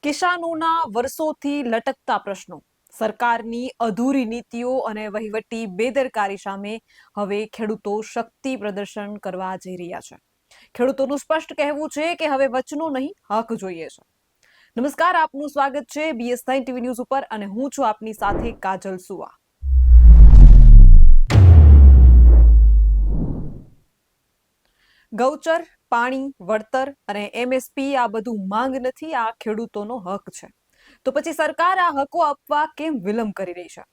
કિસાનોના વર્ષોથી લટકતા પ્રશ્નો, સરકારની અધૂરી નીતિઓ અને વહીવટી બેદરકારી સામે હવે ખેડૂતો શક્તિ પ્રદર્શન કરવા જઈ રહ્યા છે. ખેડૂતોનું સ્પષ્ટ કહેવું છે કે હવે વચનો નહીં, હક જોઈએ છે. નમસ્કાર, આપનું સ્વાગત છે BS9 ટીવી ન્યૂઝ ઉપર અને હું છું આપની સાથે કાજલ સુવા. ગૌચર, પાણી, વળતર અને MSP આ બધું માંગ નથી, આ ખેડૂતોનો હક છે. તો પછી સરકાર આ હકો આપવા કેમ વિલંબ કરી રહી છે?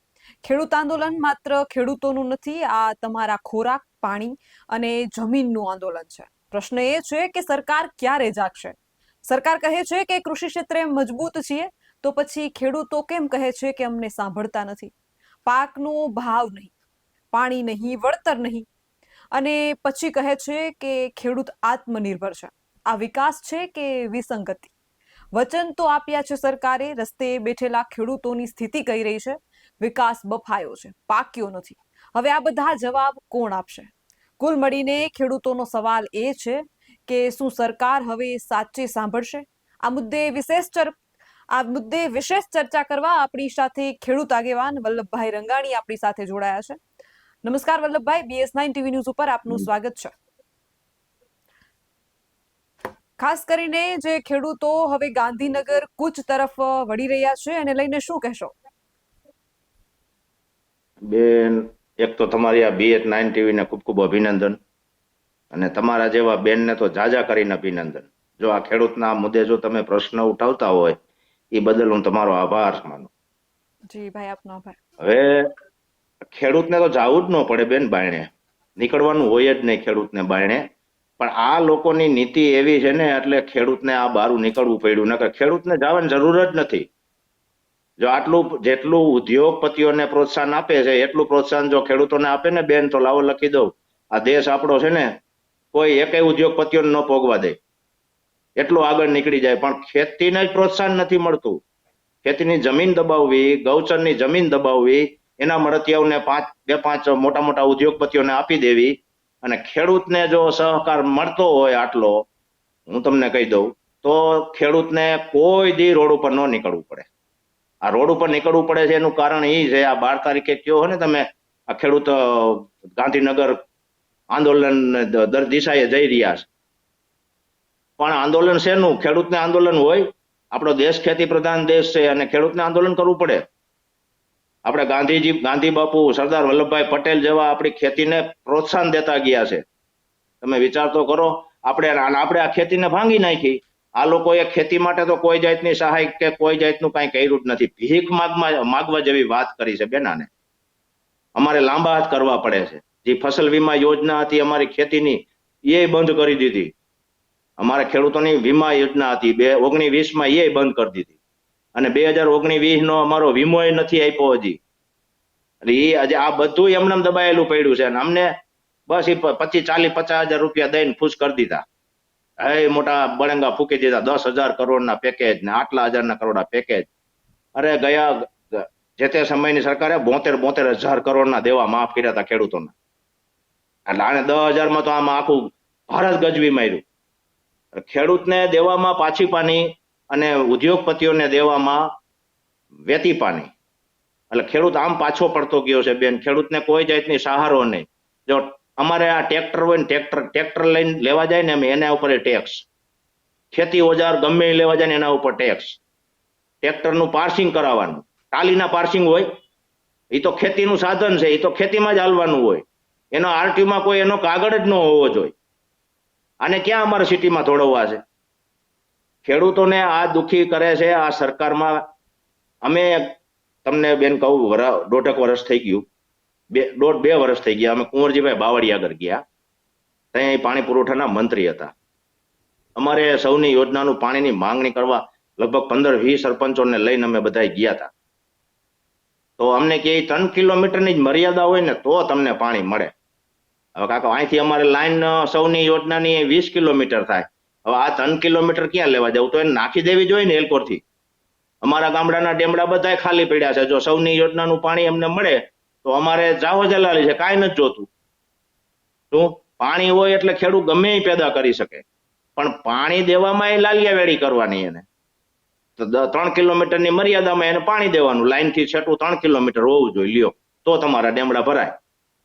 ખેડૂત આંદોલન માત્ર ખેડૂતોનું નથી, આ તમારા ખોરાક, પાણી અને જમીનનું આંદોલન છે. પ્રશ્ન એ છે કે સરકાર ક્યારે જાગશે? સરકાર કહે છે કે કૃષિ ક્ષેત્રે મજબૂત છીએ, તો પછી ખેડૂતો કેમ કહે છે કે અમને સાંભળતા નથી? પાકનો ભાવ નહીં, પાણી નહીં, વળતર નહીં, અને પછી કહે છે કે ખેડૂત આત્મનિર્ભર છે. આ વિકાસ છે કે વિસંગતિ? વચન તો આપ્યા છે સરકારે, રસ્તે બેઠેલા ખેડૂતોની સ્થિતિ કહી રહી છે વિકાસ બફાયો છે, પાક્યો નથી. હવે આ બધા જવાબ કોણ આપશે? કુલ મળીને ખેડૂતોનો સવાલ એ છે કે શું સરકાર હવે સાચે સાંભળશે? આ મુદ્દે વિશેષ ચર્ચા કરવા આપણી સાથે ખેડૂત આગેવાન વલ્લભભાઈ રંગાણી આપણી સાથે જોડાયા છે. નમસ્કાર વલ્લભભાઈ, BS9 ટીવી ન્યૂઝ ઉપર આપનું સ્વાગત છે. ખાસ કરીને જે ખેડૂતો હવે ગાંધીનગર કૂચ તરફ વળી રહ્યા છે એને લઈને શું કહેશો? બેન, એક તો તમારી આ BS9 ટીવી ને ખૂબ ખૂબ અભિનંદન, અને તમારા જેવા બેનને તો જાજા કરીને અભિનંદન. જો આ ખેડૂતના મુદ્દે જો તમે પ્રશ્ન ઉઠાવતા હોય એ બદલ હું તમારો આભાર માનું. જી ભાઈ, આપનો આભાર. હવે ખેડૂતને તો જાવું જ ન પડે બેન બાયણે, નીકળવાનું હોય જ નહીં ખેડૂતને બાયણે. પણ આ લોકોની નીતિ એવી છે ને એટલે ખેડૂતને આ બારું નીકળવું પડ્યું. નકર ખેડૂતને જવાની જરૂર જ નથી. જો આટલું જેટલું ઉદ્યોગપતિઓને પ્રોત્સાહન આપે છે એટલું પ્રોત્સાહન જો ખેડૂતોને આપે ને બેન, તો લાવો લખી દઉં, આ દેશ આપણો છે ને કોઈ એકેય ઉદ્યોગપતિઓને ન પોગવા દે, એટલું આગળ નીકળી જાય. પણ ખેતીને જ પ્રોત્સાહન નથી મળતું. ખેતીની જમીન દબાવવી, ગૌચરની જમીન દબાવવી, એના મળતિયાઓને બે પાંચ મોટા મોટા ઉદ્યોગપતિઓને આપી દેવી, અને ખેડૂતને જો સહકાર મળતો હોય આટલો, હું તમને કહી દઉં, તો ખેડૂતને કોઈ દી રોડ ઉપર ન નીકળવું પડે. આ રોડ ઉપર નીકળવું પડે છે એનું કારણ એ છે, આ 12 તારીખે કયો હોય ને તમે, આ ખેડૂત ગાંધીનગર આંદોલન દર દિશાએ જઈ રહ્યા છે. પણ આંદોલન શેનું? ખેડૂતને આંદોલન હોય? આપણો દેશ ખેતી પ્રધાન દેશ છે અને ખેડૂતને આંદોલન કરવું પડે. આપણે ગાંધી બાપુ, સરદાર વલ્લભભાઈ પટેલ જેવા આપણી ખેતીને પ્રોત્સાહન દેતા ગયા છે. તમે વિચાર તો કરો, આપણે આ ખેતીને ભાંગી નાખી. આ લોકોએ ખેતી માટે તો કોઈ જાતની સહાય કે કોઈ જાતનું કઈ કર્યું જ નથી. ભીખ માગવા જેવી વાત કરી છે બેનાને. અમારે લાંબા હાથ કરવા પડે છે. જે ફસલ વીમા યોજના હતી અમારી ખેતીની, એ બંધ કરી દીધી. અમારે ખેડૂતોની વીમા યોજના હતી 2019માં, એ બંધ કરી દીધી. અને 2019 નો અમારો વીમો નથી આપ્યો હજી. એટલે એ આજે આ બધું એમને દબાયેલું પડ્યું છે. અને અમને બસ એ 25-40-50 હજાર રૂપિયા દઈને ખુશ કરી દીધા. એ મોટા બળંગા ફૂકી દીધા, 10,000 કરોડના પેકેજ ને આટલા હજારના કરોડના પેકેજ. અરે ગયા જે તે સમયની સરકારે 72,000 કરોડના દેવા માફ કર્યા હતા ખેડૂતોના. એટલે આને 10,000માં તો આમાં આખું ભારત ગજવી માર્યું. ખેડૂતને દેવામાં પાછી પાની અને ઉદ્યોગપતિઓને દેવામાં વેતી પાની. એટલે ખેડૂત આમ પાછો પડતો ગયો છે બેન. ખેડૂતને કોઈ જાતની સહારો નહીં. જો અમારે આ ટ્રેક્ટર હોય ને, ટ્રેક્ટર લઈને લેવા જાય ને એના ઉપર ટેક્સ, ખેતી ઓજાર ગમે લેવા જાય ને એના ઉપર ટેક્સ, ટ્રેક્ટરનું પાર્સિંગ કરાવવાનું, ટાલીના પાર્સિંગ હોય, એ તો ખેતીનું સાધન છે, એ તો ખેતીમાં જ હાલવાનું હોય. એનો આરટીમાં કોઈ એનો કાગળ જ ન હોવો જોઈએ. આને ક્યાં અમારે સિટીમાં દોડવવા છે? ખેડૂતોને આ દુખી કરે છે આ સરકારમાં. અમે તમને બેન કહું, 1.5 વર્ષ થઈ ગયું, 1.5-2 વર્ષ થઈ ગયા. અમે કુંવરજીભાઈ બાવળિયા આગળ ગયા, ત્યાં પાણી પુરવઠાના મંત્રી હતા. અમારે સૌની યોજનાનું પાણીની માંગણી કરવા લગભગ 15-20 સરપંચોને લઈને અમે બધા ગયા હતા. તો અમને કે 3 કિલોમીટરની જ મર્યાદા હોય ને તો તમને પાણી મળે. હવે કાકા, અહીંથી અમારે લાઈન સૌની યોજનાની 20 કિલોમીટર થાય. હવે આ 3 કિલોમીટર ક્યાં લેવા જવું? તો એને નાખી દેવી જોઈએ ને એલકોરથી. અમારા ગામડાના ડેમડા બધા ખાલી પડ્યા છે. જો સૌની યોજનાનું પાણી અમને મળે તો અમારે જાહો જલાલી છે, કાંઈ નથી જોતું. શું પાણી હોય એટલે ખેડૂત ગમે એ પેદા કરી શકે, પણ પાણી દેવામાં એ લાલિયા વેડી કરવાની એને. તો 3 કિલોમીટરની મર્યાદામાં એને પાણી દેવાનું, લાઈન થી છેટું 3 કિલોમીટર હોવું જોઈએ લ્યો, તો તમારા ડેમડા ભરાય.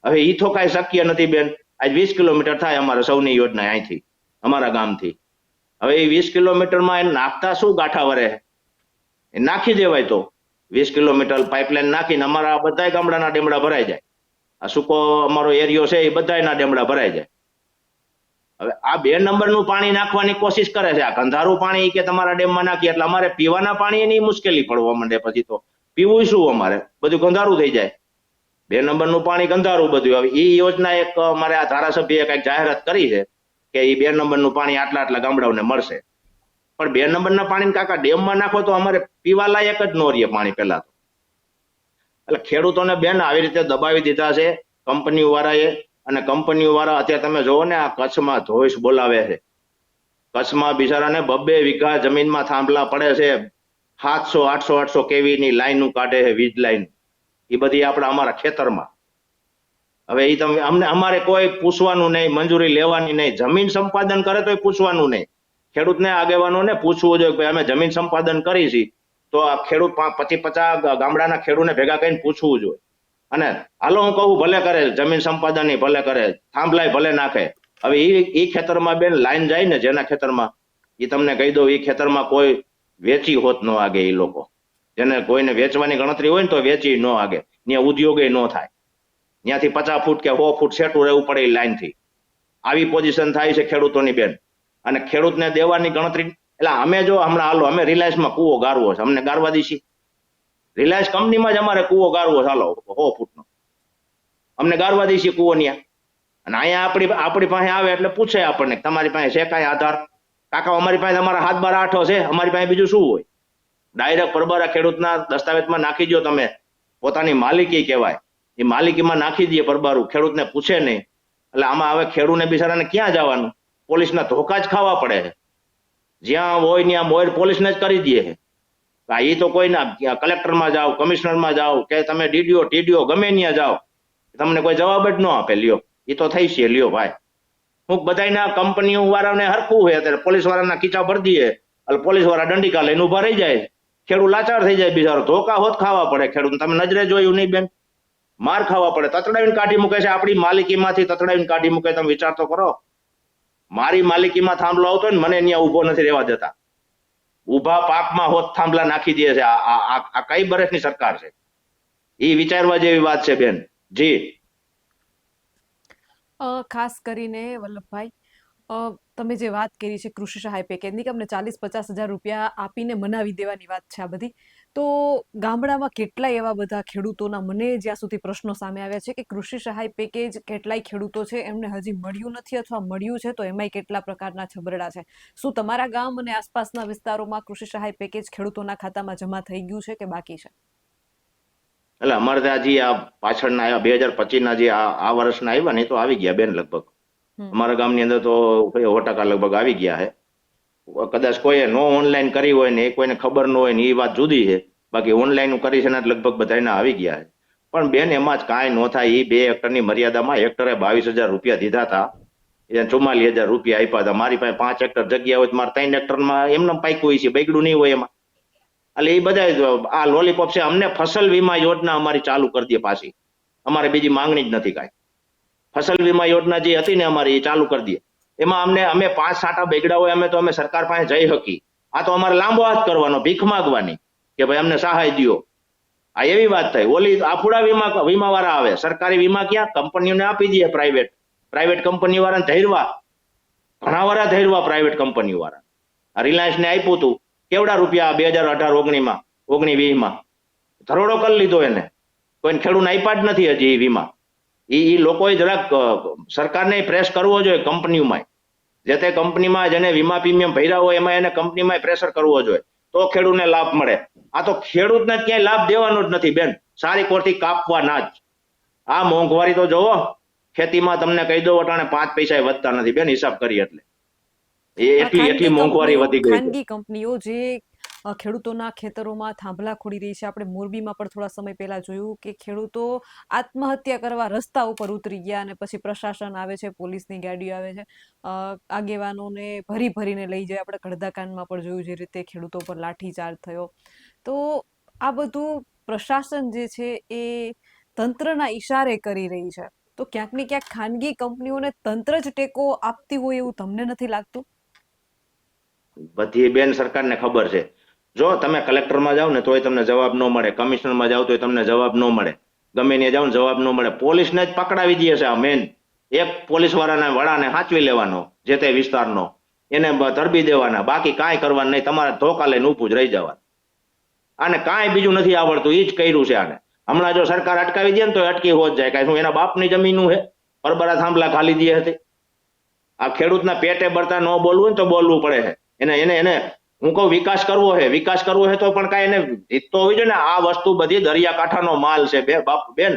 હવે ઈ તો કાંઈ શક્ય નથી બેન. આજ 20 કિલોમીટર થાય અમારે સૌની યોજના અહીંથી, અમારા ગામથી. હવે એ 20 કિલોમીટરમાં એને નાખતા શું ગાંઠા વરે, એ નાખી દેવાય તો 20 કિલોમીટર પાઇપલાઇન નાખીને અમારા બધા ગામડાના ડેમડા ભરાઈ જાય. આ સૂકો અમારો એરિયો છે એ બધાના ડેમડા ભરાઈ જાય. હવે આ 2 નંબરનું પાણી નાખવાની કોશિશ કરે છે. આ ગંધારું પાણી કે તમારા ડેમમાં નાખીએ એટલે અમારે પીવાના પાણીની મુશ્કેલી પડવા માંડે. પછી તો પીવું શું, અમારે બધું ગંધારું થઈ જાય. 2 નંબરનું પાણી ગંધારું બધું. હવે એ યોજના એક અમારે આ ધારાસભ્યએ કઈક જાહેરાત કરી છે કે એ 2 નંબરનું પાણી આટલા ગામડાઓને મળશે. પણ 2 નંબરના પાણી કાકા ડેમમાં નાખો તો અમારે પીવા લાયક જ ન રહે પાણી પહેલા તો. એટલે ખેડૂતોને બેન આવી રીતે દબાવી દીધા છે કંપનીઓ વાળાએ. અને કંપનીઓ વાળા અત્યારે તમે જોવો ને, આ કચ્છમાં ધોઈશ બોલાવે છે. કચ્છમાં બિચારાને 2 વીઘા જમીનમાં થાંભલા પડે છે, 700-800 કેવી ની લાઈનો કાઢે છે, વીજ લાઈન. એ બધી આપણા અમારા ખેતરમાં. હવે એ તમે અમને અમારે કોઈ પૂછવાનું નહીં, મંજૂરી લેવાની નહીં. જમીન સંપાદન કરે તો પૂછવાનું નહીં. ખેડૂતને આગેવાનોને પૂછવું જોઈએ કે અમે જમીન સંપાદન કરી છે, તો આ ખેડૂત 50 ગામડાના ખેડૂતને ભેગા કરીને પૂછવું જોઈએ. અને હાલો હું કહું ભલે કરે જમીન સંપાદન ભલે કરે, થાંભલાય ભલે નાખે. હવે એ ખેતરમાં બેન લાઈન જાય ને જેના ખેતરમાં, એ તમને કહી દઉં, એ ખેતરમાં કોઈ વેચી હોત ન આગે. એ લોકો જેને કોઈને વેચવાની ગણતરી હોય ને તો વેચી ન આગે, ત્યાં ઉદ્યોગે ન થાય. ત્યાંથી 50 ફૂટ કે 100 ફૂટ સેટું રહેવું પડે એ લાઈનથી. આવી પોઝિશન થાય છે ખેડૂતોની બેન. અને ખેડૂતને દેવાની ગણતરી એટલે અમે જો હમણાં હાલો અમે રિલાયન્સમાં કૂવો ગારવો છે, અમને ગારવા દીશી. રિલાયન્સ કંપનીમાં જ અમારે કૂવો ગારવો છે, હાલો 100 ફૂટનો અમને ગારવા દીશી કૂવો ન્યા. અને અહીંયા આપણી પાસે આવે એટલે પૂછે આપણને તમારી પાસે છે કાંઈ આધાર? કાકા અમારી પાસે અમારા 7-12-8 છે, અમારી પાસે બીજું શું હોય? ડાયરેક્ટ પરબારા ખેડૂતના દસ્તાવેજમાં નાખી દો તમે, પોતાની માલિકી કહેવાય, એ માલિકીમાં નાખી દઈએ પરબારું, ખેડૂતને પૂછે નહીં. એટલે આમાં હવે ખેડૂતને બિચારાને ક્યાં જવાનું? પોલીસના ધોકા જ ખાવા પડે છે. જ્યાં હોય ત્યાં મોર પોલીસને જ કરી દે છે. એ તો કોઈના કલેક્ટરમાં જાઓ, કમિશનરમાં જાઓ, કે તમે ટીડીઓ ગમે ત્યાં જાઓ, તમને કોઈ જવાબ જ ન આપે. લ્યો એ તો થઈ છે, લ્યો ભાઈ. હું બધાના કંપનીઓ વાળાને હરખું હોય અત્યારે પોલીસ વાળાના ખીચા ભરી દઈએ એટલે પોલીસ વાળા દંડિકા લઈને ઉભા રહી જાય, ખેડૂત લાચાર થઈ જાય બિચારો. ધોકા હોત ખાવા પડે ખેડૂત. તમે નજરે જોયું નહીં બેન, માર ખાવા પડે. તતડાવીને કાઢી મૂકે છે, આપણી માલિકીમાંથી તતડાવીને કાઢી મૂકે. તમે વિચાર તો કરો, મારી માલિકીમાં થાંભલો આવતો ને મને અહીંયા ઉભો નથી રહેવા દેતા. ઉભા પાકમાં હોત થાંભલા નાખી દે છે. આ કઈ બરસની સરકાર છે? એ વિચારવા જેવી વાત છે બેન. જી ખાસ કરીને વલ્લભભાઈ, તમે જે વાત કરી છે કૃષિ સહાય પેકેજની કે અમને 40-50 હજાર રૂપિયા આપીને મનાવી દેવાની વાત છે આ બધી, તો ગામડામાં કેટલાય એવા બધા ખેડૂતોના મને જ્યાં સુધી પ્રશ્નો સામે આવ્યા છે કે કૃષિ સહાય પેકેજ કેટલાય ખેડૂતો છે એમને હજી મળ્યું નથી, અથવા મળ્યું છે તો એમાંય કેટલા પ્રકારના છબરડા છે. શું તમારા ગામ અને આસપાસના વિસ્તારોમાં કૃષિ સહાય પેકેજ ખેડૂતોના ખાતામાં જમા થઈ ગયું છે કે બાકી છે? એટલે અમારે ત્યાં હજી આ પાછળના આવ્યા 2025ના જે આ વર્ષના આવ્યા ને તો આવી ગયા બેન લગભગ. અમારા ગામની અંદર તો 100% લગભગ આવી ગયા છે. કદાચ કોઈએ નો ઓનલાઈન કરી હોય ને એ કોઈને ખબર ન હોય ને એ વાત જુદી છે. બાકી ઓનલાઈન કરી છે ને લગભગ બધાના આવી ગયા છે. પણ બેન એમાં જ કાંઈ ન થાય. એ 2 હેક્ટરની મર્યાદામાં હેક્ટરે 22,000 રૂપિયા દીધા હતા, એને 44,000 રૂપિયા આપ્યા હતા. મારી પાસે 5 હેક્ટર જગ્યા હોય, મારે 3 હેક્ટરમાં એમને પાક્યું હોય છે, બગડું નહીં હોય એમાં. એટલે એ બધા આ લોલીપોપ છે. અમને ફસલ વીમા યોજના અમારી ચાલુ કરી દે પાછી. અમારે બીજી માંગણી જ નથી કાંઈ. ફસલ વીમા યોજના જે હતી ને અમારી, એ ચાલુ કરી દે. એમાં અમે 5 સાટા બગડા હોય અમે તો અમે સરકાર પાસે જઈ શકી. આ તો અમારે લાંબો હાથ કરવાનો, ભીખ માંગવાની કે ભાઈ અમને સહાય દ્યો. આ એવી વાત થઈ. ઓલી આફુડા વીમા વાળા આવે, સરકારી વીમા ક્યાં કંપનીઓને આપી દે. પ્રાઇવેટ કંપની વાળાને ધૈર્યવા, ઘણા વાળા ધૈર્યવા પ્રાઇવેટ કંપનીઓ વાળા. આ રિલાયન્સ ને આપ્યું હતું કેવડા રૂપિયા 2018-19માં ધરોડો કરી લીધો એને. કોઈ ખેડૂતને આપ્યા જ નથી હજી વીમા. એ લોકોએ જરાક સરકારને પ્રેસ કરવો જોઈએ કંપનીઓમાં. જે તે કંપનીમાં જેને વીમા પ્રીમિયમ ભર્યા હોય એમાં એને કંપનીમાં પ્રેશર કરવો જોઈએ, તો ખેડૂતને લાભ મળે. આ તો ખેડૂતને ક્યાંય લાભ દેવાનો જ નથી બેન, સારી કોરથી કાપવાના જ. આ મોંઘવારી તો જોવો, ખેતીમાં તમને કહી દો અટાણે 5 પૈસા વધતા નથી બેન, હિસાબ કરી એટલે. એટલી મોંઘવારી વધી ગઈ. ખાનગી કંપનીઓ જે ખેડૂતોના ખેતરોમાં થાંભલા ખોડી રહી છે. આપણે મોરબીમાં પણ થોડા સમય પહેલા જોયું કે ખેડૂતો આત્મહત્યા કરવા રસ્તા ઉપર ઉતરી ગયા અને પછી પ્રશાસન આવે છે, પોલીસની ગાડીઓ આવે છે, આગેવાનોને ભરી ભરીને લઈ જાય. આપણે કડદાકાંડમાં પણ જોયું જે રીતે ખેડૂતો પર લાઠીચાર્જ થયો. તો આ બધું પ્રશાસન જે છે એ તંત્રના ઈશારે કરી રહી છે. તો ક્યાંક ને ક્યાંક ખાનગી કંપનીઓને તંત્ર જ ટેકો આપતી હોય એવું તમને નથી લાગતું? બધી બેન સરકારને ખબર છે. જો તમે કલેક્ટરમાં જાઓ ને તોય તમને જવાબ ન મળે, કમિશનરમાં જાઓ તોય તમને જવાબ ન મળે, ગમે ત્યાં જાઓ ને જવાબ ન મળે. પોલીસને જ પકડાવી દે છે. આ મેન એક પોલીસ વાળાના વડાને સાચવી લેવાનો, જે તે વિસ્તારનો, એને ધરબી દેવાના, બાકી કાંઈ કરવાનું નહીં. તમારે ધોકા લઈને ઊભું જ રહી જવાનું. આને કાંઈ બીજું નથી આવડતું, એ જ કર્યું છે આને. હમણાં જો સરકાર અટકાવી દે ને તો અટકી હોત જાય. કાંઈ શું એના બાપની જમીનનું છે? પરબરા થાંભલા ખાલી દે હતી. આ ખેડૂતના પેટે બળતા ન બોલવું ને તો બોલવું પડે છે. એને એને એને હું કહું વિકાસ કરવો છે, વિકાસ કરવો છે તો પણ કાંઈ એને જીતતો હોય છે ને. આ વસ્તુ બધી દરિયાકાંઠાનો માલ છે બેન.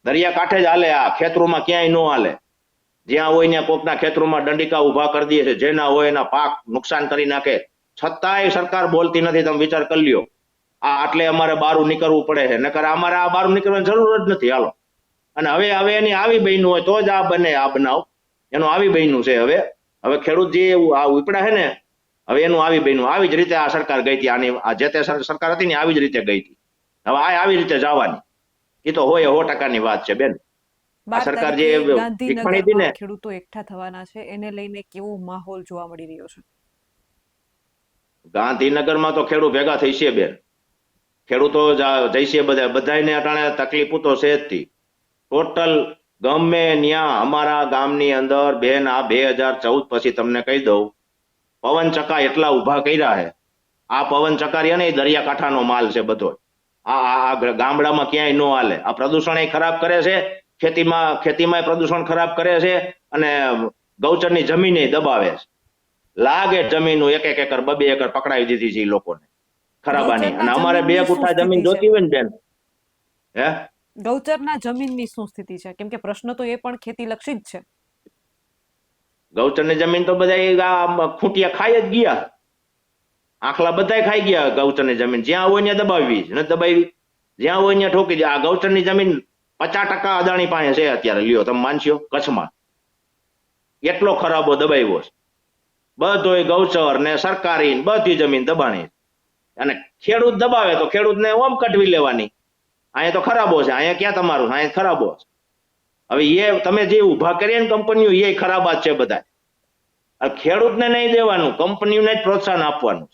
દરિયાકાંઠે જ હાલે, આ ખેતરોમાં ક્યાંય ન હાલે. જ્યાં હોય ત્યાં કોકના ખેતરોમાં દંડિકા ઉભા કરી દે છે, જેના હોય એના પાક નુકસાન કરી નાખે. છતાંય સરકાર બોલતી નથી. તમે વિચાર કરી લ્યો. આ આટલે અમારે બહાર નીકળવું પડે છે, નકર અમારે આ બહાર નીકળવાની જરૂર જ નથી. હાલો. અને હવે એની આવી બન્યું હોય તો જ આ બને, આ બનાવ એનું આવી બન્યું છે. હવે ખેડૂત જે આ ઉપડા છે ને, હવે એનું આવી બન્યું. આવી જ રીતે આ સરકાર ગઈ હતી. આની આ જે તે સરકાર હતી ને આવી જ રીતે ગઈ હતી. હવે આ આવી રીતે જવાની, એ તો હોય 100%ની વાત છે બેન. આ સરકાર જે શીખવાડી હતી ને, ખેડૂતો એકઠા થવાના છે, એને લઈને કેવો માહોલ જોવા મળી રહ્યો છે? ગાંધીનગરમાં તો ખેડૂત ભેગા થઈ છે બેન. ખેડૂતો જઈશે બધાને અટાણે તકલીફો તો છે જ. ટોટલ ગમે ન્યા અમારા ગામની અંદર બેન આ 2014 પછી તમને કહી દઉં, પવન ચક્કા એટલા ઉભા કર્યા છે. આ પવન ચક્કા ને દરિયાકાંઠાનો માલ છે બધો. આ ગામડામાં ક્યાંય ન હાલે. આ પ્રદૂષણ ખરાબ કરે છે, ખેતીમાં પ્રદૂષણ ખરાબ કરે છે, અને ગૌચરની જમીન દબાવે છે. લાગે જમીનનું 1-1 એકર 2-2 એકર પકડાવી દીધી છે એ લોકોને ખરાબાની. અને અમારે 2 ગુઠા જમીન જોતી હોય ને બેન, હે, ગૌચરના જમીનની શું સ્થિતિ છે? કેમ કે પ્રશ્ન તો એ પણ ખેતી લક્ષી જ છે. ગૌચરની જમીન તો બધા ખૂંટિયા ખાઈ જ ગયા. આખલા બધા ખાઈ ગયા ગૌચરની જમીન. જ્યાં હોય ત્યાં દબાવી ન દબાવી, જ્યાં હોય ત્યાં ઠોકી દે. આ ગૌચરની જમીન 50% અદાણી પાસે છે અત્યારે. લ્યો તમે માનશો, કચ્છમાં એટલો ખરાબો દબાવ્યો છે. બધોય ગૌચર ને સરકારી બધી જમીન દબાણી. અને ખેડૂત દબાવે તો ખેડૂતને ઓમ કટવી લેવાની. અહીંયા તો ખરાબો છે, અહીંયા ક્યાં તમારું, અહીંયા ખરાબો છે. હવે એ તમે જે ઉભા કરીએ ને કંપનીઓ, એ ખરાબ જ છે બધા. ખેડૂતને નહીં દેવાનું, કંપનીઓને જ પ્રોત્સાહન આપવાનું.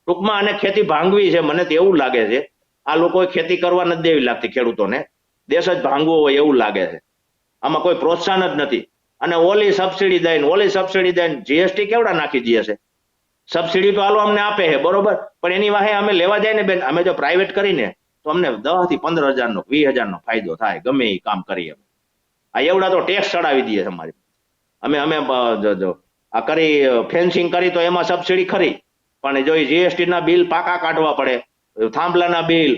ટૂંકમાં આને ખેતી ભાંગવી છે. મને તો એવું લાગે છે આ લોકોએ ખેતી કરવા નથી દેવી લાગતી ખેડૂતોને, દેશ જ ભાંગવો હોય એવું લાગે છે. આમાં કોઈ પ્રોત્સાહન જ નથી. અને ઓલી સબસિડી દઈને જીએસટી કેવડા નાખી દે છે. સબસિડી તો હાલો અમને આપે છે બરોબર, પણ એની વાહે અમે લેવા જાય ને બેન, અમે જો પ્રાઇવેટ કરીને તો અમને 10 થી 15,000 20,000 ફાયદો થાય ગમે એ કામ કરીએ. આ એવડા તો ટેક્સ ચડાવી દઈએ અમારી. અમે આ કરી ફેન્સિંગ કરી તો એમાં સબસિડી ખરી, પણ જો જીએસટી ના બિલ પાકા કાઢવા પડે, થાંભલાના બિલ,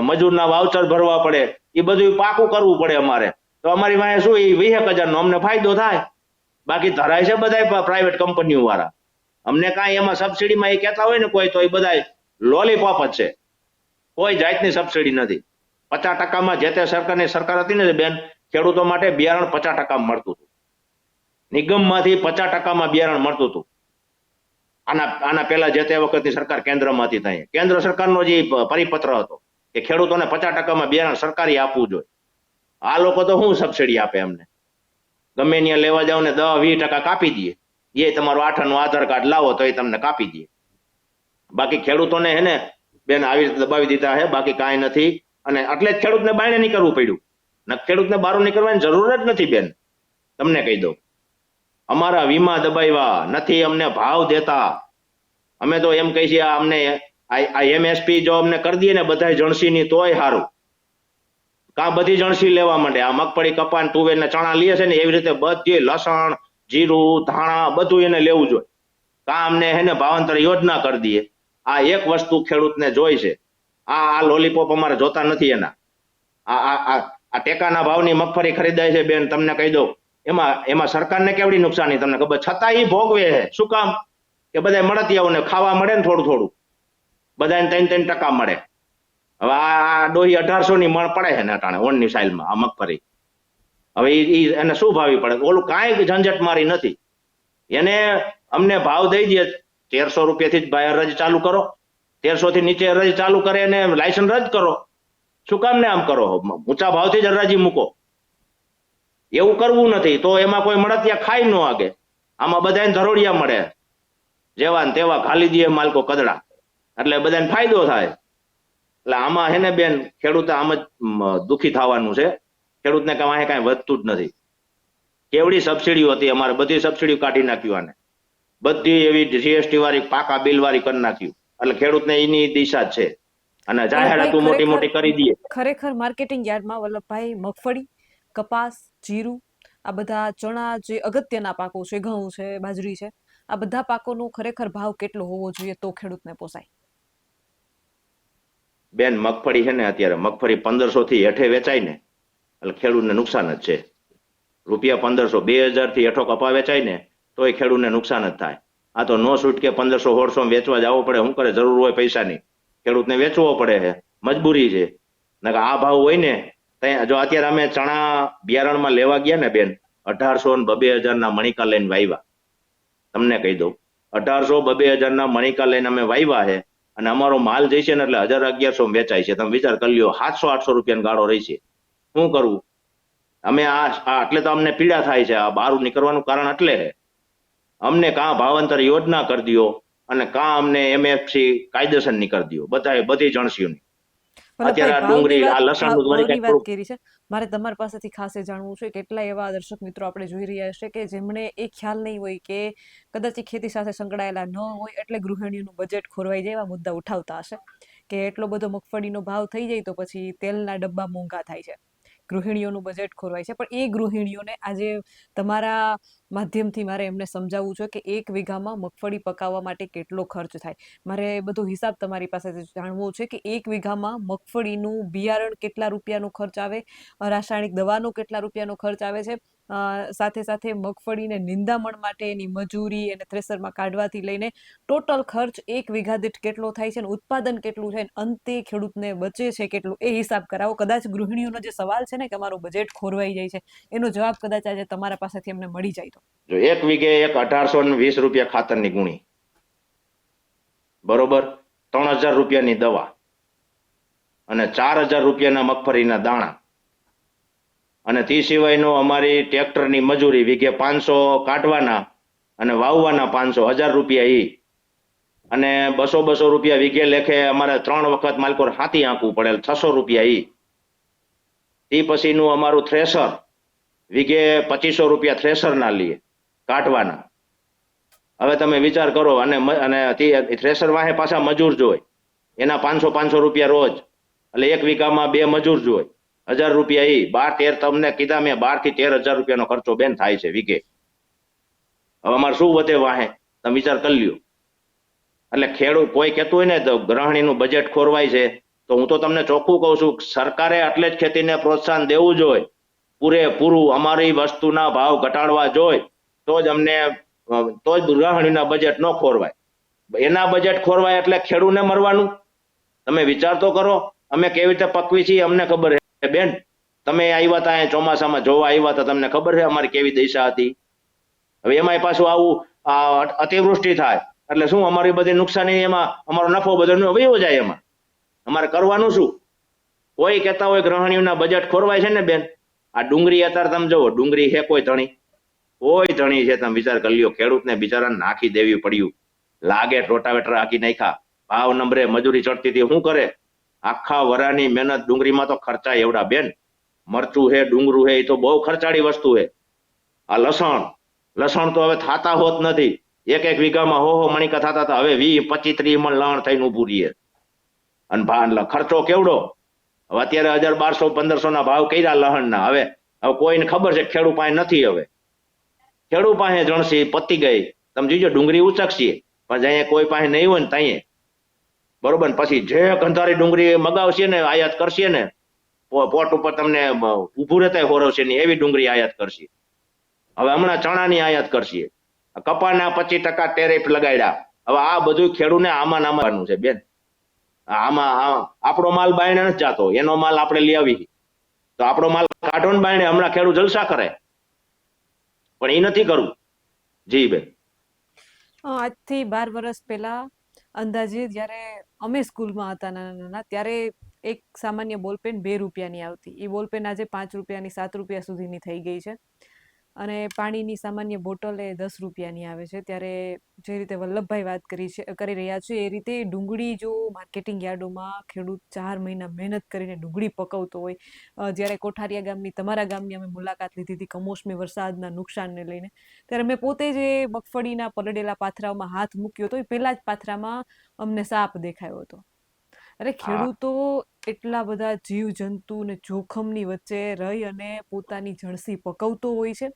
મજૂરના વાઉચર ભરવા પડે, એ બધું પાકું કરવું પડે અમારે. તો અમારી વાહે શું, એ 20,000 નો અમને ફાયદો થાય. બાકી ધરાય છે બધા પ્રાઇવેટ કંપનીઓ વાળા. અમને કાંઈ એમાં સબસિડીમાં એ કહેતા હોય ને કોઈ, તો એ બધા લોલીપોપ જ છે. કોઈ જાતની સબસિડી નથી. 50%માં જે તે સરકાર હતી ને બેન, ખેડૂતો માટે બિયારણ 50% મળતું હતું. નિગમમાંથી 50%માં બિયારણ મળતું હતું. આના પહેલા જે તે વખતની સરકાર કેન્દ્રમાં હતી ત્યાં કેન્દ્ર સરકારનો જે પરિપત્ર હતો કે ખેડૂતોને 50%માં બિયારણ સરકારી આપવું જોઈએ. આ લોકો તો શું સબસિડી આપે અમને? ગમે ત્યાં લેવા જાવ ને 10-20% કાપી દે. એ તમારું 8આનું આધાર કાર્ડ લાવો તો એ તમને કાપી દે. બાકી ખેડૂતોને હે ને બેન આવી રીતે દબાવી દીધા છે, બાકી કાંઈ નથી. અને એટલે જ ખેડૂતને બાયણે નીકળવું પડ્યું. ખેડૂતને બહાર નીકળવાની જરૂર જ નથી બેન. તમને કહી દઉં, અમારા વીમા દબાવ્યા નથી, અમને ભાવ દેતા. અમે તો એમ કહી છીએ અમને આ એમએસપી જો અમને કરી દઈએ ને બધા જણસીની તોય સારું. કાં બધી જણસી લેવા માંડે. આ મગફળી, કપાન, તુવેર ને ચણા લે છે ને એવી રીતે બધી લસણ, જીરું, ધાણા બધું એને લેવું જોઈએ. કાં અમને હે ને ભાવાંતર યોજના કરી દઈએ. આ એક વસ્તુ ખેડૂતને જોઈ છે. આ લોલીપોપ અમારે જોતા નથી. એના આ ટેકાના ભાવની મગફળી ખરીદાય છે બેન, તમને કહી દઉં, એમાં સરકારને કેવડી નુકસાની તમને ખબર. છતાં એ ભોગવે છે. શું કામ? કે બધા મળતિયાઓને ખાવા મળે ને થોડું થોડું. બધાને 3-3% મળે. હવે આ ડોહી 1800 ની મણ પડે છે ને અટાણે ઓનની સાઇલમાં આ મગફળી. હવે એને શું ભાવી પડે? ઓલું કાંઈ ઝંઝટ મારી નથી. એને અમને ભાવ દઈ દે 1300 રૂપિયાથી જ ભાઈ હરાજી ચાલુ કરો, 1300 થી નીચે હરાજી ચાલુ કરે અને લાયસન્સ રદ કરો. શું કામ ને આમ કરો? ઊંચા ભાવથી જ હરાજી મૂકો. એવું કરવું નથી તો એમાં કોઈ મળતિયા ખાઈ ન આગે. આમાં બધાને ધરોડિયા મળે, જેવા ને તેવા ખાલી દે માલકો કદડા, એટલે બધાને ફાયદો થાય. એટલે આમાં હે ને બેન, ખેડૂત આમ જ દુખી થવાનું છે. ખેડૂતને કાંઈ વધતું જ નથી. કેવડી સબસિડીઓ હતી અમારે, બધી સબસિડીઓ કાઢી નાખ્યું આને. બધી એવી જીએસટી વાળી પાકા બિલ વાળી કરી નાખ્યું. એટલે ખેડૂતને એની દિશા જ છે. અને જાહેરાતો મોટી મોટી કરી દઈએ. ખરેખર માર્કેટિંગ યાર્ડમાં વલ્લભભાઈ મગફળી, કપાસ, જીરું, આ બધા ચણા જે અગત્યના પાકો છે, ઘઉં છે, બાજરી છે, આ બધા પાકોનો ખરેખર ભાવ કેટલો હોવો જોઈએ તો ખેડૂતને પોસાય? બેન મગફળી છે ને, અત્યારે મગફળી 1500 થી હેઠે વેચાય ને એટલે ખેડૂતને નુકસાન જ છે. રૂપિયા 1500, 2000 થી હેઠો કપા વેચાય ને તો એ ખેડૂતને નુકસાન જ થાય. આ તો નો છૂટ કે 1500-1600 વેચવા જવો પડે. શું કરે? જરૂર હોય પૈસાની, ખેડૂતને વેચવો પડે છે, મજબૂરી છે. આ ભાવ હોય ને, જો અત્યારે અમે ચણા બિયારણમાં લેવા ગયા ને બેન, 1800 ને 2000 ના મણિકા લઈને વાવ્યા. તમને કહી દઉં, 1800-2000 ના મણિકા લઈને અમે વાવ્યા છે અને અમારો માલ જઈશે ને એટલે 1000-1100 વેચાય છે. તમે વિચાર કરી લ્યો, 700-800 રૂપિયાનો ગાળો રહેશે. શું કરવું? અમે એટલે તો અમને પીડા થાય છે. આ બહાર નીકળવાનું કારણ એટલે છે. અમને કાં ભાવાંતર યોજના કરી દો અને કાં અમને એમએફસી કાયદેસર ની કરી દો, બધી જણસીઓની. અત્યારે આ ડુંગળી, આ લસણ નું ભાવની વાત કરી છે. મારે તમારી પાસેથી ખાસ એ જાણવું છે, કેટલા એવા દર્શક મિત્રો આપણે જોઈ રહ્યા છે કે જેમને એ ખ્યાલ નહીં હોય કે કદાચ ખેતી સાથે સંકળાયેલા ન હોય એટલે ગૃહિણીઓનું બજેટ ખોરવાઈ જાય એવા મુદ્દા ઉઠાવતા હશે કે એટલો બધો મગફળીનો ભાવ થઈ જાય તો પછી તેલના ડબ્બા મોંઘા થાય છે, ગૃહિણીઓનું બજેટ ખોરવાય છે. પણ એ ગૃહિણીઓને આજે તમારા માધ્યમથી મારે એમને સમજાવવું છે કે 1 વીઘામાં મગફળી પકાવવા માટે કેટલો ખર્ચ થાય. મારે બધો હિસાબ તમારી પાસેથી જાણવો છે કે 1 વીઘામાં મગફળીનું બિયારણ કેટલા રૂપિયાનો ખર્ચ આવે, રાસાયણિક દવાનો કેટલા રૂપિયાનો ખર્ચ આવે છે, સાથે સાથે મગફળીને નિંદામણ માટે એની મજૂરી અને થ્રેસરમાં કાઢવાથી લઈને ટોટલ ખર્ચ 1 વીઘા દીઠ કેટલો થાય છે અને ઉત્પાદન કેટલું છે, અંતે ખેડૂતને બચે છે કેટલું, એ હિસાબ કરાવો. કદાચ ગૃહિણીઓનો જે સવાલ છે ને કે અમારું બજેટ ખોરવાઈ જાય છે, એનો જવાબ કદાચ આજે તમારા પાસેથી અમને મળી જાય તો. જો 1 વીઘે 1820 રૂપિયા ખાતરની ગુણી, બરોબર, 3000 રૂપિયાની દવા અને 4000 રૂપિયાના મગફળીના દાણા, અને તે સિવાયનો અમારી ટ્રેક્ટરની મજૂરી વીઘે 500 કાઢવાના અને વાવવાના 500, 1000 રૂપિયા ઈ, અને 200 રૂપિયા વીઘે લેખે અમારે 3 વખત માલકોર હાથી આંકવું પડે, 600 રૂપિયા ઈ. તે પછીનું અમારું થ્રેસર વીઘે 2500 રૂપિયા થ્રેસરના લઈએ કાઢવાના. હવે તમે વિચાર કરો, અને થ્રેસર વાહે પાછા મજૂર જોઈ, એના 500 રૂપિયા રોજ, એટલે 1 વીઘામાં 2 મજૂર જોઈ, 1000 રૂપિયા ઈ. 12-13 તમને કીધા મેં, 12 થી 13000 રૂપિયાનો ખર્ચો બેન થાય છે વીઘે. હવે અમારે શું વધે વાહે? તમે વિચાર કરી લ્યો. એટલે ખેડૂત કોઈ કહેતું હોય ને તો ગૃહિણીનું બજેટ ખોરવાય છે, તો હું તો તમને ચોખ્ખું કહું છું, સરકારે એટલે જ ખેતીને પ્રોત્સાહન દેવું જોઈએ પૂરેપૂરું. અમારી વસ્તુના ભાવ ઘટાડવા જોઈએ તો જ ગૃહિણીના બજેટ ન ખોરવાય. એના બજેટ ખોરવાય એટલે ખેડૂતને મરવાનું. તમે વિચાર તો કરો, અમે કેવી રીતે પકવી છીએ અમને ખબર છે બેન. તમે આવ્યા હતા ચોમાસામાં જોવા આવ્યા હતા, તમને ખબર છે અમારી કેવી દિશા હતી. હવે એમાંય પાછું આવું અતિવૃષ્ટિ થાય એટલે શું, અમારી બધી નુકસાની, એમાં અમારો નફો બધો વયો જાય. એમાં અમારે કરવાનું શું? કોઈ કહેતા હોય ગૃહિણીઓના બજેટ ખોરવાય છે ને બેન, આ ડુંગળી અત્યારે તમે જુઓ, ડુંગળી છે કોઈ ધણી છે? તમે વિચાર કરી લ્યો, ખેડૂતને બિચારાને નાખી દેવી પડ્યું. લાગે રોટાવેટર હાકી નાખ્યા, ભાવ નંબરે મજૂરી ચડતી હતી, શું કરે? આખા વરાની મહેનત ડુંગળીમાં તો ખર્ચાય એવડા બેન. મરચું છે, ડુંગરું છે, એ તો બહુ ખર્ચાળી વસ્તુ છે. આ લસણ તો હવે થાતા હોત નથી. 1 વીઘામાં 100 મણિકા થતા હતા, હવે 20-25-30 મણ લણ થઈને ઉભું રહીએ. અને ખર્ચો કેવડો? હવે અત્યારે 1200-1500 ના ભાવ કર્યા લહણના. હવે કોઈને ખબર છે ખેડૂત પાસે નથી. હવે ખેડૂત પાસે જણસી પતી ગઈ. તમે જોજો ડુંગળી ઉચકશે, પણ જ્યાં કોઈ પાસે નહીં હોય ને ત્યાં, બરોબર, પછી જે ગંધારી ડુંગળી મગાવશે ને, આયાત કરશે ને, પોટ ઉપર તમને ઉભું રહેતા હોરવશે ને એવી ડુંગળી આયાત કરશે. હવે હમણાં ચણાની આયાત કરશે, કપાના 25% ટેરિફ લગાડ્યા. હવે આ બધું ખેડૂતને આમાં છે બેન. આપણો માલ બાયણે નથી જાતો, એનો માલ આપણે લઈ આવી, તો આપણો માલ કાઢો ને બાયણે, હમણાં ખેડૂત જલસા કરે, પણ એ નથી કરવું. જી બેન. આજથી 12 વર્ષ પહેલા અંદાજે જ્યારે અમે સ્કૂલમાં હતા નાના નાના, ત્યારે એક સામાન્ય બોલપેન 2 રૂપિયાની આવતી. એ બોલપેન આજે 5 રૂપિયાની 7 રૂપિયા સુધીની થઈ ગઈ છે. અને પાણીની સામાન્ય બોટલ એ 10 રૂપિયાની આવે છે. ત્યારે જે રીતે વલ્લભભાઈ વાત કરી રહ્યા છે એ રીતે ડુંગળી જો માર્કેટિંગ યાર્ડોમાં ખેડૂત 4 મહિના મહેનત કરીને ડુંગળી પકવતો હોય, જ્યારે કોઠારિયા ગામની, તમારા ગામની અમે મુલાકાત લીધી હતી કમોસમી વરસાદના નુકસાનને લઈને, ત્યારે મેં પોતે જે મગફળીના પલળેલા પાથરાઓમાં હાથ મૂક્યો હતો, એ પહેલા જ પાથરામાં અમને સાપ દેખાયો હતો. અરે ખેડૂતો એટલા બધા જીવજંતુ ને જોખમની વચ્ચે રહી અને પોતાની જણસી પકવતો હોય છે.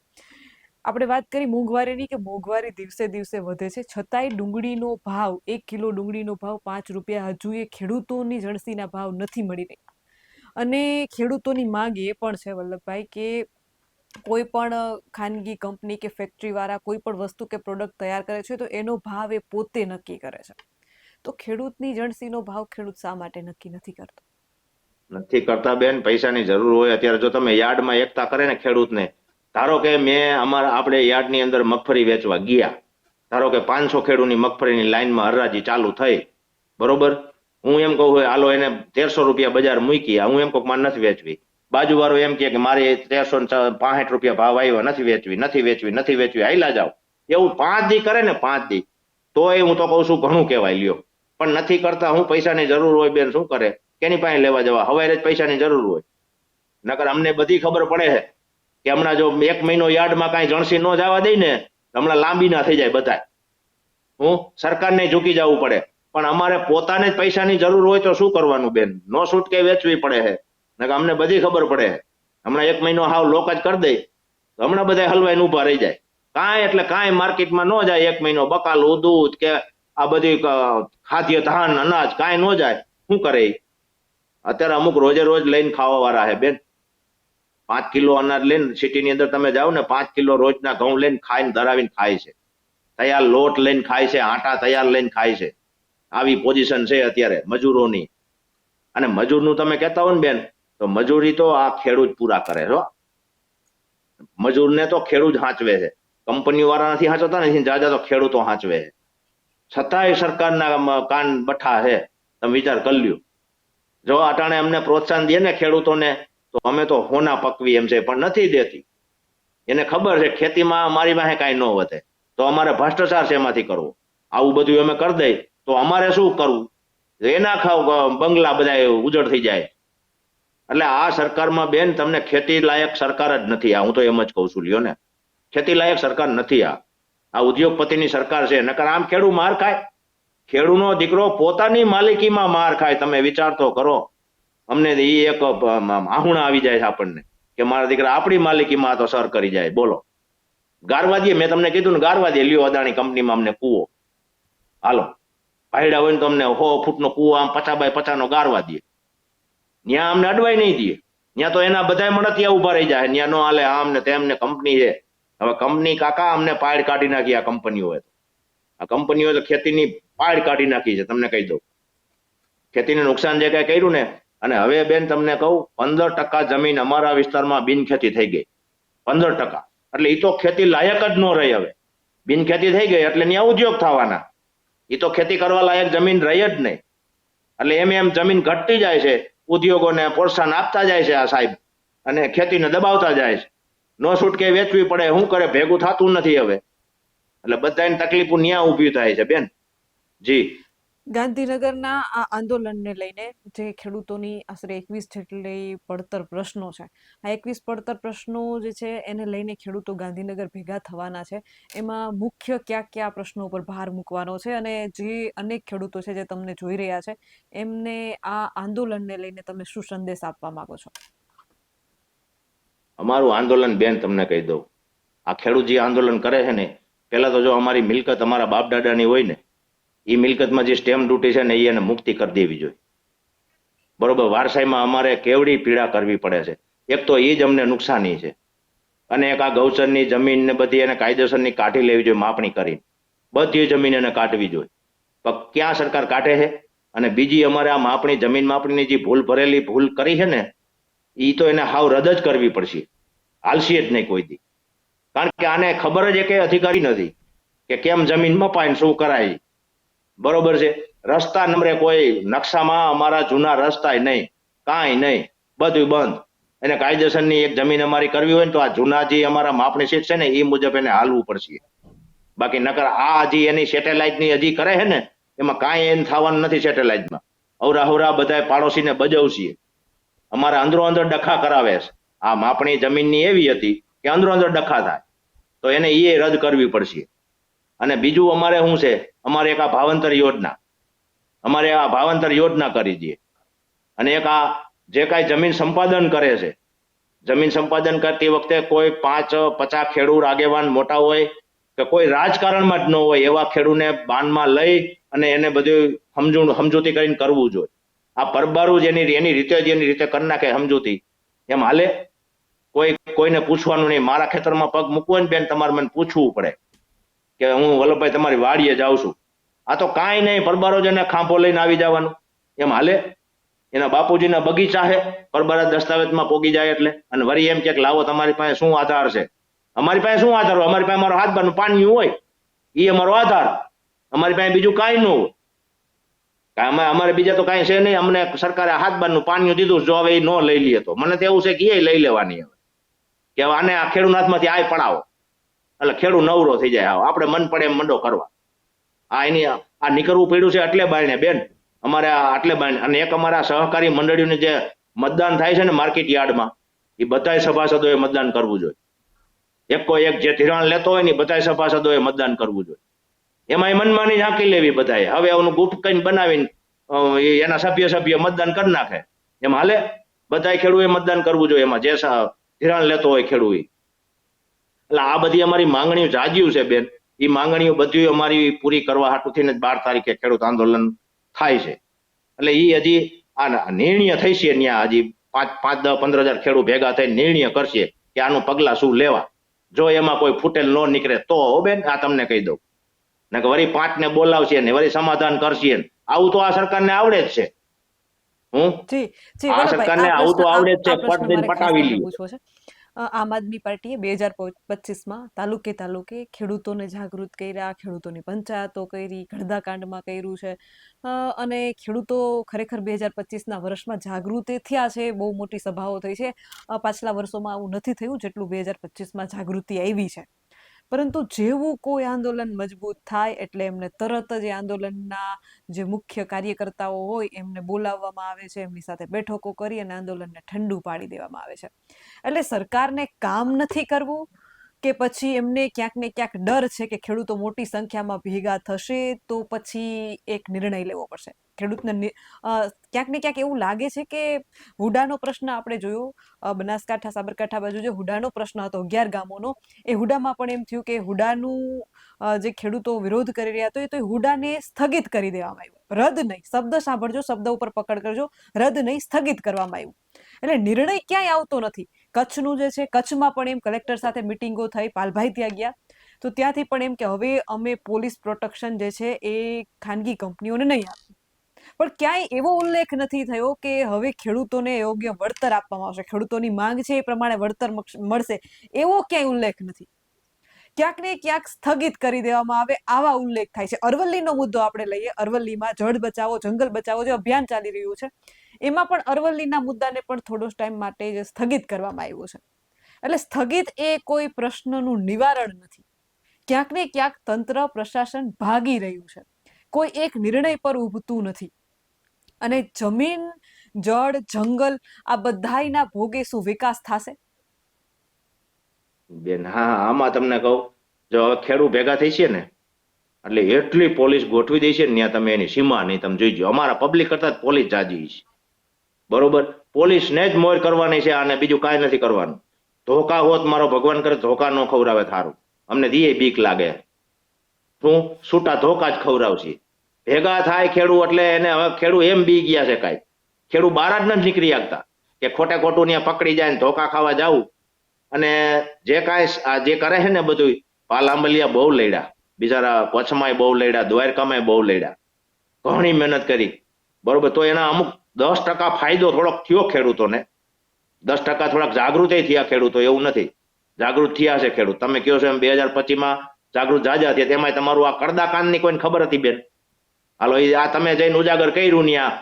આપણે વાત કરી મોંઘવારીની, કે મોંઘવારી દિવસે દિવસે વધે છે, છતાંય ડુંગળીનો ભાવ, 1 કિલો ડુંગળીનો ભાવ 5 રૂપિયા હજુ એ ખેડૂતોની જણસીના ભાવ નથી મળી રહ્યા. અને ખેડૂતોની માંગ એ પણ છે વલ્લભભાઈ, કે કોઈ પણ ખાનગી કંપની કે ફેક્ટરી વાળા કોઈ પણ વસ્તુ કે પ્રોડક્ટ તૈયાર કરે છે તો એનો ભાવ એ પોતે નક્કી કરે છે. તો ખેડૂતની જણસીનો ભાવ ખેડૂત શા માટે નક્કી નથી કરતો? નથી કરતા બેન, પૈસાની જરૂર હોય. અત્યારે જો તમે યાર્ડમાં એકતા કરે ને ખેડૂતને, ધારો કે આપણે યાર્ડની અંદર મગફળી વેચવા ગયા, ધારો કે 500 ખેડૂતની મગફળીની લાઈનમાં હરાજી ચાલુ થઈ, બરોબર, હું એમ કહું હાલો એને 1300 રૂપિયા બજાર મૂકી, હું એમ કહું મારે નથી વેચવી, બાજુવાળો એમ કે મારે 1365 રૂપિયા ભાવ આવ્યો, નથી વેચવી, હાઈલા જાવ, એવું 5 દી કરે ને, 5 દી, તોય હું તો કહું છું ઘણું કહેવાય લ્યો. પણ નથી કરતા. હું પૈસાની જરૂર હોય બેન, શું કરે, કેની પાસે લેવા જવા, હવારે જ પૈસાની જરૂર હોય. નકર અમને બધી ખબર પડે છે કે હમણાં જો 1 મહિનો યાર્ડમાં કાંઈ જણસી ન જવા દઈ ને, હમણાં લાંબી ના થઈ જાય બધા. સરકારને ઝૂકી જવું પડે. પણ અમારે પોતાને જ પૈસાની જરૂર હોય તો શું કરવાનું બેન? નો છૂટકે વેચવી પડે છે. નકર અમને બધી ખબર પડે છે. હમણાં 1 મહિનો હાવ લોક જ કરી દે તો હમણાં બધા હલવાઈને ઉભા રહી જાય. કાંઈ એટલે કાંઈ માર્કેટમાં ન જાય 1 મહિનો, બકાલું દૂધ કે આ બધી ખાદ્ય ધાન અનાજ કાંઈ ન જાય. શું કરે? અત્યારે અમુક રોજે રોજ લઈને ખાવા વાળા છે બેન. 5 કિલો અનાજ લઈને સિટીની અંદર તમે જાઓ ને, 5 કિલો રોજના ઘઉં લઈને ખાઈને ધરાવીને ખાય છે, તૈયાર લોટ લઈને ખાય છે, આટા તૈયાર લઈને ખાય છે. આવી પોઝિશન છે અત્યારે મજૂરોની. અને મજૂરનું તમે કહેતા હો ને બેન, તો મજૂરી તો આ ખેડૂત પૂરા કરે છો. મજૂરને તો ખેડૂત સાચવે છે, કંપની વાળા નથી સાચવતા, નથી જાજા તો ખેડૂતો સાચવે છે. છતાંય સરકારના કાન બઠા છે. તમે વિચાર કરી લ્યો. જો અટાણે અમને પ્રોત્સાહન દે ને ખેડૂતોને, તો અમે તો હોના પકવી એમ છે, પણ નથી દેતી. એને ખબર છે ખેતીમાં અમારી પાસે કાંઈ ન વધે, તો અમારે ભ્રષ્ટાચાર છે એમાંથી કરવો. આવું બધું અમે કરી દઈ તો અમારે શું કરવું? એના ખાવ બંગલા બધા ઉજળ થઈ જાય. એટલે આ સરકારમાં બેન તમને ખેતી લાયક સરકાર જ નથી. આ હું તો એમ જ કઉ છું, લ્યો ને, ખેતી લાયક સરકાર નથી. આ ઉદ્યોગપતિની સરકાર છે. નકર આમ ખેડૂત માર ખાય. ખેડૂનો દીકરો પોતાની માલિકીમાં માર ખાય. તમે વિચાર તો કરો. અમને એ એક આહુણા આવી જાય છે આપણને કે મારા દીકરા આપણી માલિકીમાં તો સર કરી જાય. બોલો, ગારવા દે. મેં તમને કીધું ને, ગારવા દે. લ્યો અદાણી કંપનીમાં અમને કૂવો, હાલો ભાઈડા હોય ને તો અમને 100 ફૂટનો કૂવો આમ 50 બાય 50 નો ગારવા દે. ત્યાં અમને અડવાઈ નહીં દે. ત્યાં તો એના બધા મળતિયા ઉભા રહી જાય. ત્યાં નો હાલે, આમ ને તેમ ને કંપની છે. હવે કંપની કાકા અમને પાડ કાઢી નાખી. આ કંપનીઓએ, આ ખેતીની પાડ કાઢી નાખી છે. તમને કહી દઉં, ખેતીને નુકસાન જે કઈ કર્યું ને. અને હવે બેન તમને કહું, 15% જમીન અમારા વિસ્તારમાં બિનખેતી થઈ ગઈ. 15%. એટલે એ તો ખેતી લાયક જ ન રહી. હવે બિનખેતી થઈ ગઈ એટલે ત્યાં ઉદ્યોગ થવાના. એ તો ખેતી કરવા લાયક જમીન રહી જ નહીં. એટલે એમ જમીન ઘટતી જાય છે. ઉદ્યોગોને પ્રોત્સાહન આપતા જાય છે આ સાહેબ, અને ખેતીને દબાવતા જાય છે. નો છૂટકે વેચવી પડે. શું કરે? ભેગું થતું નથી હવે. એટલે બધાની તકલીફો ન્યા ઊભી થાય છે બેન. જી. ગાંધીનગરના આ આંદોલનને લઈને જે ખેડૂતોની આશરે 21 જેટલી પડતર પ્રશ્નો છે, આ 21 પડતર પ્રશ્નો જે છે એને લઈને ખેડૂતો ગાંધીનગર ભેગા થવાના છે. એમાં મુખ્ય કયા પ્રશ્નો પર ભાર મૂકવાનો છે, અને જે અનેક ખેડૂતો છે જે તમને જોઈ રહ્યા છે, એમને આ આંદોલનને લઈને તમે શું સંદેશ આપવા માંગો છો? અમારું આંદોલન બેન તમને કહી દઉં, આ ખેડૂત જે આંદોલન કરે છે ને, પેલા તો જો અમારી મિલકત અમારા બાપ દાદાની હોય ને, એ મિલકતમાં જે સ્ટેમ્પ ડ્યુટી છે ને, એ એને મુક્તિ કરી દેવી જોઈએ. બરોબર, વારસાઈમાં અમારે કેવડી પીડા કરવી પડે છે. એક તો એ જ અમને નુકસાની છે. અને એક આ ગૌચરની જમીન ને બધી એને કાયદેસરની કાઢી લેવી જોઈએ, માપણી કરીને. બધી જમીન એને કાઢવી જોઈએ. પણ ક્યાં સરકાર કાઢે છે? અને બીજી અમારે આ માપણી જમીન માપણીની જે ભૂલ ભરેલી ભૂલ કરી છે ને એ તો એને હાવ રદ જ કરવી પડશે, હાલશે જ નહીં કોઈ દી. કારણ કે આને ખબર જ એક અધિકારી નથી કે કેમ જમીન મપાય શું કરાય. બરોબર છે. રસ્તા નંબરે કોઈ નકશામાં અમારા જૂના રસ્તા નહીં, કાંઈ નહીં, બધું બંધ. એને કાયદેસરની એક જમીન અમારી કરવી હોય ને તો આ જૂના જે અમારા માપણી શીટ છે ને એ મુજબ એને હાલવું પડશે. બાકી નકર આ હજી એની સેટેલાઇટની હજી કરે છે ને એમાં કાંઈ એને થવાનું નથી. સેટેલાઇટમાં અવરા હવરા બધા પાડોશીને બજાવશે. અમારા અંદરો અંદર ડખા કરાવે છે. આ માપણી જમીનની એવી હતી કે અંદરો અંદર ડખા થાય તો એને એ રદ કરવી પડશે. અને બીજું અમારે શું છે, અમારે એક આ ભાવાંતર યોજના, અમારે આ ભાવાંતર યોજના કરી દઈએ. અને એક આ જે કાંઈ જમીન સંપાદન કરે છે, જમીન સંપાદન કરતી વખતે કોઈ 5-50 ખેડૂત આગેવાન મોટા હોય કે કોઈ રાજકારણમાં જ ન હોય એવા ખેડૂતને બાનમાં લઈ અને એને બધું સમજૂતી કરીને કરવું જોઈએ. આ પરબારું જેની રીતે કરી નાખે સમજૂતી એમ હાલે. કોઈને પૂછવાનું નહીં. મારા ખેતરમાં પગ મૂકવો ને બેન તમારે મને પૂછવું પડે કે હું વલ્લભભાઈ તમારી વાડીએ જાઉં છું. આ તો કાંઈ નહીં, પરબારો જ એને ખાંભો લઈને આવી જવાનું એમ હાલે. એના બાપુજીના બગીચા છે, પરબારા દસ્તાવેજમાં પોગી જાય એટલે. અને વળી એમ કે લાવો તમારી પાસે શું આધાર છે. અમારી પાસે શું આધાર હોય? અમારી પાસે અમારો હાથબારનું પાણી હોય, એ અમારો આધાર. અમારી પાસે બીજું કાંઈ ન હોય. અમારે બીજા તો કાંઈ છે નહીં. અમને સરકારે હાથબારનું પાણી દીધું, જો હવે એ ન લઈ લઈએ તો મને તો એવું છે કે એ લઈ લેવાની હવે કે આને આ ખેડૂત હાથમાંથી આય પડાવો એટલે ખેડૂત નવરો થઈ જાય. આપણે મન પડે એમ મંડો કરવા. આ નીકળવું પડ્યું છે એટલે બાયણે બેન, અમારે આટલે બાયણે. અને એક અમારા સહકારી મંડળીઓને જે મતદાન થાય છે ને માર્કેટ યાર્ડમાં, એ બધાય સભાસદોએ મતદાન કરવું જોઈએ. એક જે ધિરાણ લેતો હોય ને બધાય સભાસદોએ મતદાન કરવું જોઈએ. એમાં મનમાની ઝાંકી લેવી બધાએ. હવે એનું ગુપ્ત કઈ બનાવીને એના સભ્ય મતદાન કરી નાખે એમ હાલે. બધાય ખેડૂએ મતદાન કરવું જોઈએ એમાં જે ધિરાણ લેતો હોય ખેડૂત. એટલે આ બધી અમારી માંગણીઓ જાજ્યું છે બેન. એ માંગણીઓ બધી અમારી પૂરી કરવા હાટુથી 12 તારીખે ખેડૂત આંદોલન થાય છે. એટલે એ હજી આ નિર્ણય થઈ છે ત્યાં હજી 5, 10, 15 હજાર ખેડૂત ભેગા થઈને નિર્ણય કરશે કે આનું પગલા શું લેવા. જો એમાં કોઈ ફૂટેલ ન નીકળે તો બેન આ તમને કહી દઉં ને કે વળી 5 ને બોલાવશે ને વળી સમાધાન કરશે. આવું તો આ સરકારને આવડે જ છે. આ સરકારને આવું તો આવડે જ છે. પટ દઈને પટાવી લે. આમ આદમી પાર્ટીએ 2025માં તાલુકે ખેડૂતોને જાગૃત કર્યા, ખેડૂતોની પંચાયતો કરી, ગળદાકાંડમાં કર્યું છે. અને ખેડૂતો ખરેખર 2025ના વર્ષમાં જાગૃત થયા છે. બહુ મોટી સભાઓ થઈ છે. પાછલા વર્ષોમાં આવું નથી થયું જેટલું 2025માં જાગૃતિ આવી છે. પરંતુ જેવું કોઈ આંદોલન મજબૂત થાય એટલે એમને તરત જ આંદોલનના જે મુખ્ય કાર્યકર્તાઓ હોય એમને બોલાવવામાં આવે છે, એમની સાથે બેઠકો કરી અને આંદોલનને ઠંડુ પાડી દેવામાં આવે છે. એટલે સરકારને કામ નથી કરવું કે પછી એમને ક્યાંક ને ક્યાંક ડર છે કે ખેડૂતો મોટી સંખ્યામાં ભેગા થશે તો પછી એક નિર્ણય લેવો પડશે. ખેડૂતને ક્યાંક ને ક્યાંક એવું લાગે છે કે હુડાનો પ્રશ્ન આપણે જોયો, બનાસકાંઠા સાબરકાંઠા બાજુ જે હુડાનો પ્રશ્ન હતો 11 ગામોનો, એ હુડામાં પણ એમ થયું કે હુડાનું જે ખેડૂતો વિરોધ કરી રહ્યા હતો એ હુડાને સ્થગિત કરી દેવામાં આવ્યું. રદ નહીં, શબ્દ સાંભળજો, શબ્દ ઉપર પકડ કરજો, રદ નહીં સ્થગિત કરવામાં આવ્યું. એટલે નિર્ણય ક્યાંય આવતો નથી. કચ્છનું જે છે, કચ્છમાં પણ એમ કલેક્ટર સાથે મિટિંગો થઈ, પાલભાઈ ત્યાં ગયા તો ત્યાંથી પણ એમ કે હવે અમે પોલીસ પ્રોટેક્શન જે છે એ ખાનગી કંપનીઓને નહીં આપીએ. પણ ક્યાંય એવો ઉલ્લેખ નથી થયો કે હવે ખેડૂતોને યોગ્ય વળતર આપવામાં આવશે, ખેડૂતોની માંગ છે એ પ્રમાણે વળતર મળશે, એવો ક્યાંય ઉલ્લેખ નથી. ક્યાંક ને ક્યાંક સ્થગિત કરી દેવામાં આવે આવા ઉલ્લેખ થાય છે. અરવલ્લીનો મુદ્દો આપણે લઈએ. અરવલ્લીમાં જળ બચાવો, જંગલ બચાવો જે અભિયાન ચાલી રહ્યું છે એમાં પણ અરવલ્લીના મુદ્દાને પણ થોડો ટાઈમ માટે જે સ્થગિત કરવામાં આવ્યું છે. એટલે સ્થગિત એ કોઈ પ્રશ્નનું નિવારણ નથી. ક્યાંક ને ક્યાંક તંત્ર પ્રશાસન ભાગી રહ્યું છે, કોઈ એક નિર્ણય પર ઉભતું નથી. અને જમીન, જળ, જંગલ આ બધાયના ભોગે શું વિકાસ થશે? બેન હા, આમાં તમને કહું, જો ખેડૂત ભેગા થઈ છે ને એટલે એટલી પોલીસ ગોઠવી દે છે ને ત્યાં તમે એની સીમા નહીં. તમે જોઈજો, અમારા પબ્લિક કરતા પોલીસ જાજી છે. બરોબર, પોલીસને જ મોર કરવાની છે અને બીજું કાંઈ નથી કરવાનું. ધોકા હોત મારો ભગવાન કરે ધોકા ન ખવડાવે થારું. અમને દીએ બીક લાગે. શું છૂટા ધોકા જ ખવડાવશે. ભેગા થાય ખેડૂત એટલે એને હવે ખેડૂત એમ બી ગયા છે કાંઈ ખેડૂત બહાર જ નથી નીકળી શકતા કે ખોટે ખોટું ત્યાં પકડી જાય ને ધોકા ખાવા જાવું. અને જે કાંઈ જે કરે છે ને બધું, પાલ આંબલિયા બહુ લડ્યા, બિચારા કચ્છમાંય બહુ લડ્યા, દ્વારકામાંય બહુ લડ્યા, ઘણી મહેનત કરી. બરોબર, તો એના અમુક 10% ફાયદો થોડોક થયો ખેડૂતોને, 10% થોડાક જાગૃત થયા ખેડૂતો, એવું નથી. જાગૃત થયા છે ખેડૂત. તમે કહો છો એમ 2025માં જાગૃત જાજા થયા, તેમાંય તમારું આ કડદાકાંડની કોઈને ખબર હતી બેન? હાલો, આ તમે જઈને ઉજાગર કર્યું ત્યાં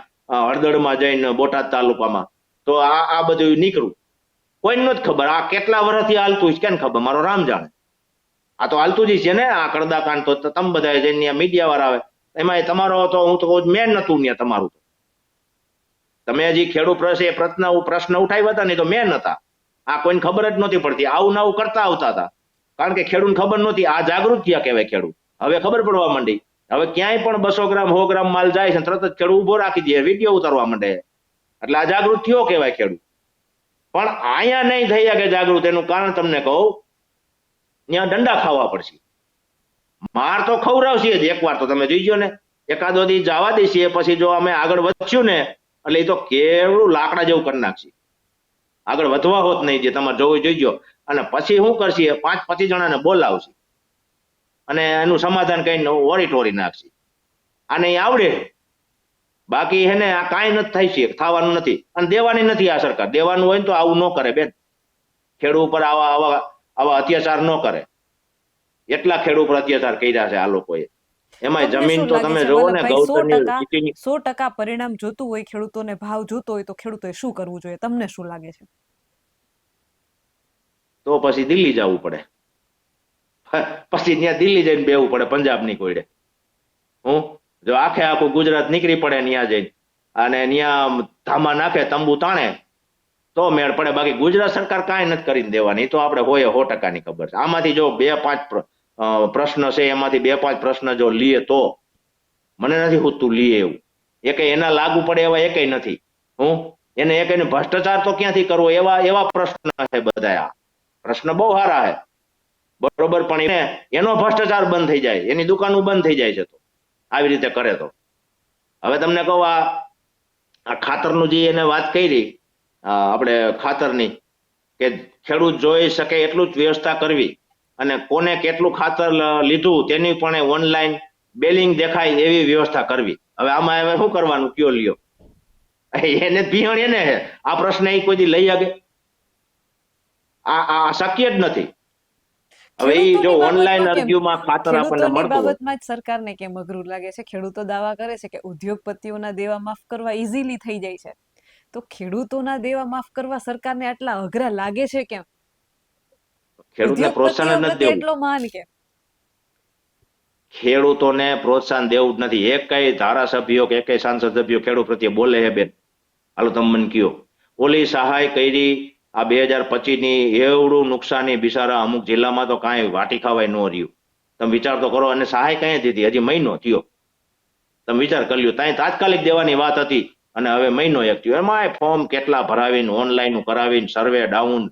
હળદળમાં જઈને બોટાદ તાલુકામાં, તો આ બધું નીકળ્યું. કોઈને નથી ખબર. આ કેટલા વર્ષથી હાલતું છે કેને ખબર? મારો રામ જાણે. આ તો હાલતું જ છે ને આ કડદાકાંડ. તો તમે બધા જઈને મીડિયા વાળા આવે, એમાં તમારો તો હું તો મેન નતું ત્યાં તમારું. તમે હજી ખેડૂત પ્રશ્ન ઉઠાવ્યા હતા ને તો મેન હતા. આ કોઈને ખબર જ નહોતી પડતી. આવું નવું કરતા આવતા હતા, કારણ કે ખેડૂત ખબર નહોતી. આ જાગૃત થયા કહેવાય ખેડૂત. હવે ખબર પડવા માંડી. હવે ક્યાંય પણ 200 ગ્રામ 100 ગ્રામ માલ જાય છે, તરત જ ખેડૂત ઉભો રાખી દે, વિડીયો ઉતારવા માંડે. એટલે આ જાગૃત થયો કહેવાય ખેડૂત. પણ અહીંયા નહીં થઈ શકે જાગૃત. એનું કારણ તમને કહું, ત્યાં દંડા ખાવા પડશે. માર તો ખવડાવશે જ એકવાર, તો તમે જોઈજો ને. એકાદો દી જવા દેશે, પછી જો અમે આગળ વધશું ને, એટલે એ તો કેવડું લાકડા જેવું કરી નાખશે. આગળ વધવા હોત નહીં જે તમારે જોવું જોઈજો. અને પછી શું કરશે, 5-25 જણાને બોલાવશે અને એનું સમાધાન કરીને ઓરી નાખશે. આને આવડે, બાકી હે ને આ કાંઈ નથી થાય છે, થવાનું નથી. અને દેવાની નથી આ સરકાર. દેવાનું હોય ને તો આવું ન કરે બેન. ખેડૂત ઉપર આવા અત્યાચાર ન કરે. એટલા ખેડૂત પર અત્યાચાર કર્યા છે આ લોકોએ. એમાં જમીન તો તમે જોવો ને, ગૌચરની 100% પરિણામ જોતું હોય, ખેડૂતોને ભાવ જોતો હોય, તો ખેડૂતોએ શું કરવું જોઈએ? તમને શું લાગે છે? તો પછી દિલ્હી જવું પડે. પછી ત્યાં દિલ્હી જઈને બેવું પડે પંજાબની કોઈડે. જો આખું ગુજરાત નીકળી પડે ત્યાં જઈને અને ત્યાં ધામા નાખે, તંબુ તાણે, તો મેળ પડે. બાકી ગુજરાત સરકાર કાંઈ નથી કરીને દેવાની. તો આપણે હોય 100%ની ખબર છે. આમાંથી જો 2-5 પ્રશ્ન છે, એમાંથી 2-5 પ્રશ્ન જો લીએ તો મને નથી હોતું લીએ એવું. એકે એના લાગુ પડે એવા એકે નથી. એને એક ભ્રષ્ટાચાર તો ક્યાંથી કરવો, એવા પ્રશ્ન છે બધા. આ પ્રશ્ન બહુ સારા છે, બરોબર, પણ એનો ભ્રષ્ટાચાર બંધ થઈ જાય, એની દુકાનો બંધ થઈ જાય છે. તો આવી રીતે કરે તો હવે તમને કહું, આ ખાતરનું જે એને વાત કરી આપણે ખાતરની, કે ખેડૂત જોઈ શકે એટલું જ વ્યવસ્થા કરવી અને કોને કેટલું ખાતર લીધું તેની પણ ઓનલાઈન બિલિંગ દેખાય એવી વ્યવસ્થા કરવી. હવે આમાં હવે શું કરવાનું કયો લ્યો? એને પીહણ એને છે. આ પ્રશ્ન એ કોઈ દી લઈ શકે? આ શક્ય જ નથી. હવે એ જો ઓનલાઈન અરજીમાં ખાતર આપણને મળતું હોય, બાબતમાં જ સરકારને કેમ અઘરું લાગે છે? ખેડૂતો દાવા કરે છે કે ઉદ્યોગપતિઓના દેવા માફ કરવા ઈઝીલી થઈ જાય છે, તો ખેડૂતોના દેવા માફ કરવા સરકારને આટલા અઘરા લાગે છે કેમ? ખેડૂતને પ્રોત્સાહન નથી દેવું. એટલો માન કે ખેડૂતોને પ્રોત્સાહન દેવું જ નથી. એકેય ધારાસભ્યો કે એકેય સાંસદ સભ્યો ખેડૂત પ્રત્યે બોલે છે બેન? હાલો તમે મને કયો. ઓલી સહાય કરી આ 2025ની એવડું નુકસાની બિચારા અમુક જિલ્લામાં તો કાંઈ વાટી ખાવાય ન રહ્યું. તમે વિચાર તો કરો. અને સહાય કઈ દીધી? હજી મહિનો થયો. તમે વિચાર કરી લ્યો. ત્યાં તાત્કાલિક દેવાની વાત હતી અને હવે મહિનો એક થયો. એમાં ફોર્મ કેટલા ભરાવીને ઓનલાઈન કરાવીને સર્વે ડાઉન,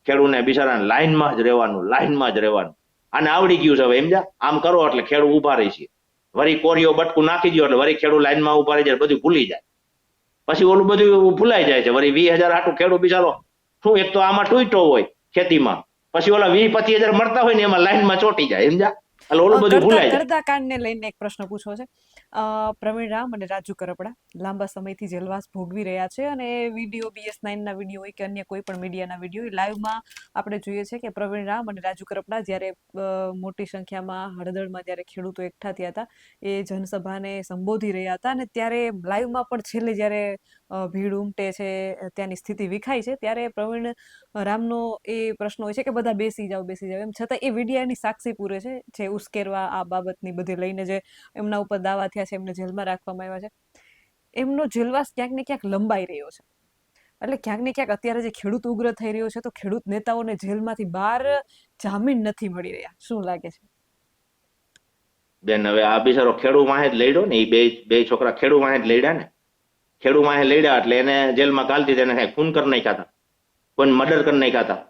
ખેડૂતને બિચારાને લાઈનમાં જ રહેવાનું. આને આવડી ગયું છે હવે, સમજ્યા? આમ કરો એટલે ખેડૂત ઉભા રહી છે. વરી કોરીઓ બટકું નાખી દો એટલે વરી ખેડૂત લાઈનમાં ઉભા રહી જાય, બધું ભૂલી જાય. પછી ઓલું બધું ભૂલાઈ જાય છે. વરી 20,000 આટલું ખેડૂત બિચારો શું, એક તો આમાં ટૂટો હોય ખેતીમાં, પછી ઓલા 20-25,000 મળતા હોય ને એમાં લાઈનમાં ચોટી જાય, સમજ્યા? એટલે ઓલું બધું ભૂલાય જાય. કરદાકાંડને લઈને એક પ્રશ્ન પૂછવો છે. પ્રવીણ રામ અને રાજુ કરપડા લાંબા સમયથી જેલવાસ ભોગવી રહ્યા છે અને વિડીયો BS9ના વિડીયો હોય કે અન્ય કોઈ પણ મીડિયાના વિડીયો લાઈવમાં આપણે જોઈએ છે કે પ્રવીણ રામ અને રાજુ કરપડા જ્યારે મોટી સંખ્યામાં હળદળમાં જ્યારે ખેડૂતો એકઠા થયા હતા, એ જનસભાને સંબોધી રહ્યા હતા અને ત્યારે લાઈવમાં પણ છેલ્લે જ્યારે ભીડ ઉમટે છે, ત્યાંની સ્થિતિ વિખાય છે, ત્યારે પ્રવીણ રામનો એ પ્રશ્ન હોય છે કે બધા બેસી જાઓ. એમ છતાં એ વિડીયાની સાક્ષી પૂરે છે, જે ઉશ્કેરવા આ બાબતની બધી લઈને જે એમના ઉપર દાવા થયા છે, એમને જેલમાં રાખવામાં આવ્યા છે, એમનો જેલવાસ ક્યાંક ને ક્યાંક લંબાઈ રહ્યો છે. એટલે ક્યાંક ને ક્યાંક અત્યારે જે ખેડૂત ઉગ્ર થઈ રહ્યો છે, તો ખેડૂત નેતાઓને જેલમાંથી બહાર જામીન નથી મળી રહ્યા. શું લાગે છે બેન? હવે આ બિચારો ખેડૂત વાહે જ લડ્યો ને, એ બે છોકરા ખેડૂત વાહે જ લડ્યા ને. ખેડૂત વાહે લડ્યા એટલે એને જેલમાં ઘાલતી, તેને ખૂન કરી નાખ્યા હતા, કોઈ મર્ડર કરી નાખ્યા હતા.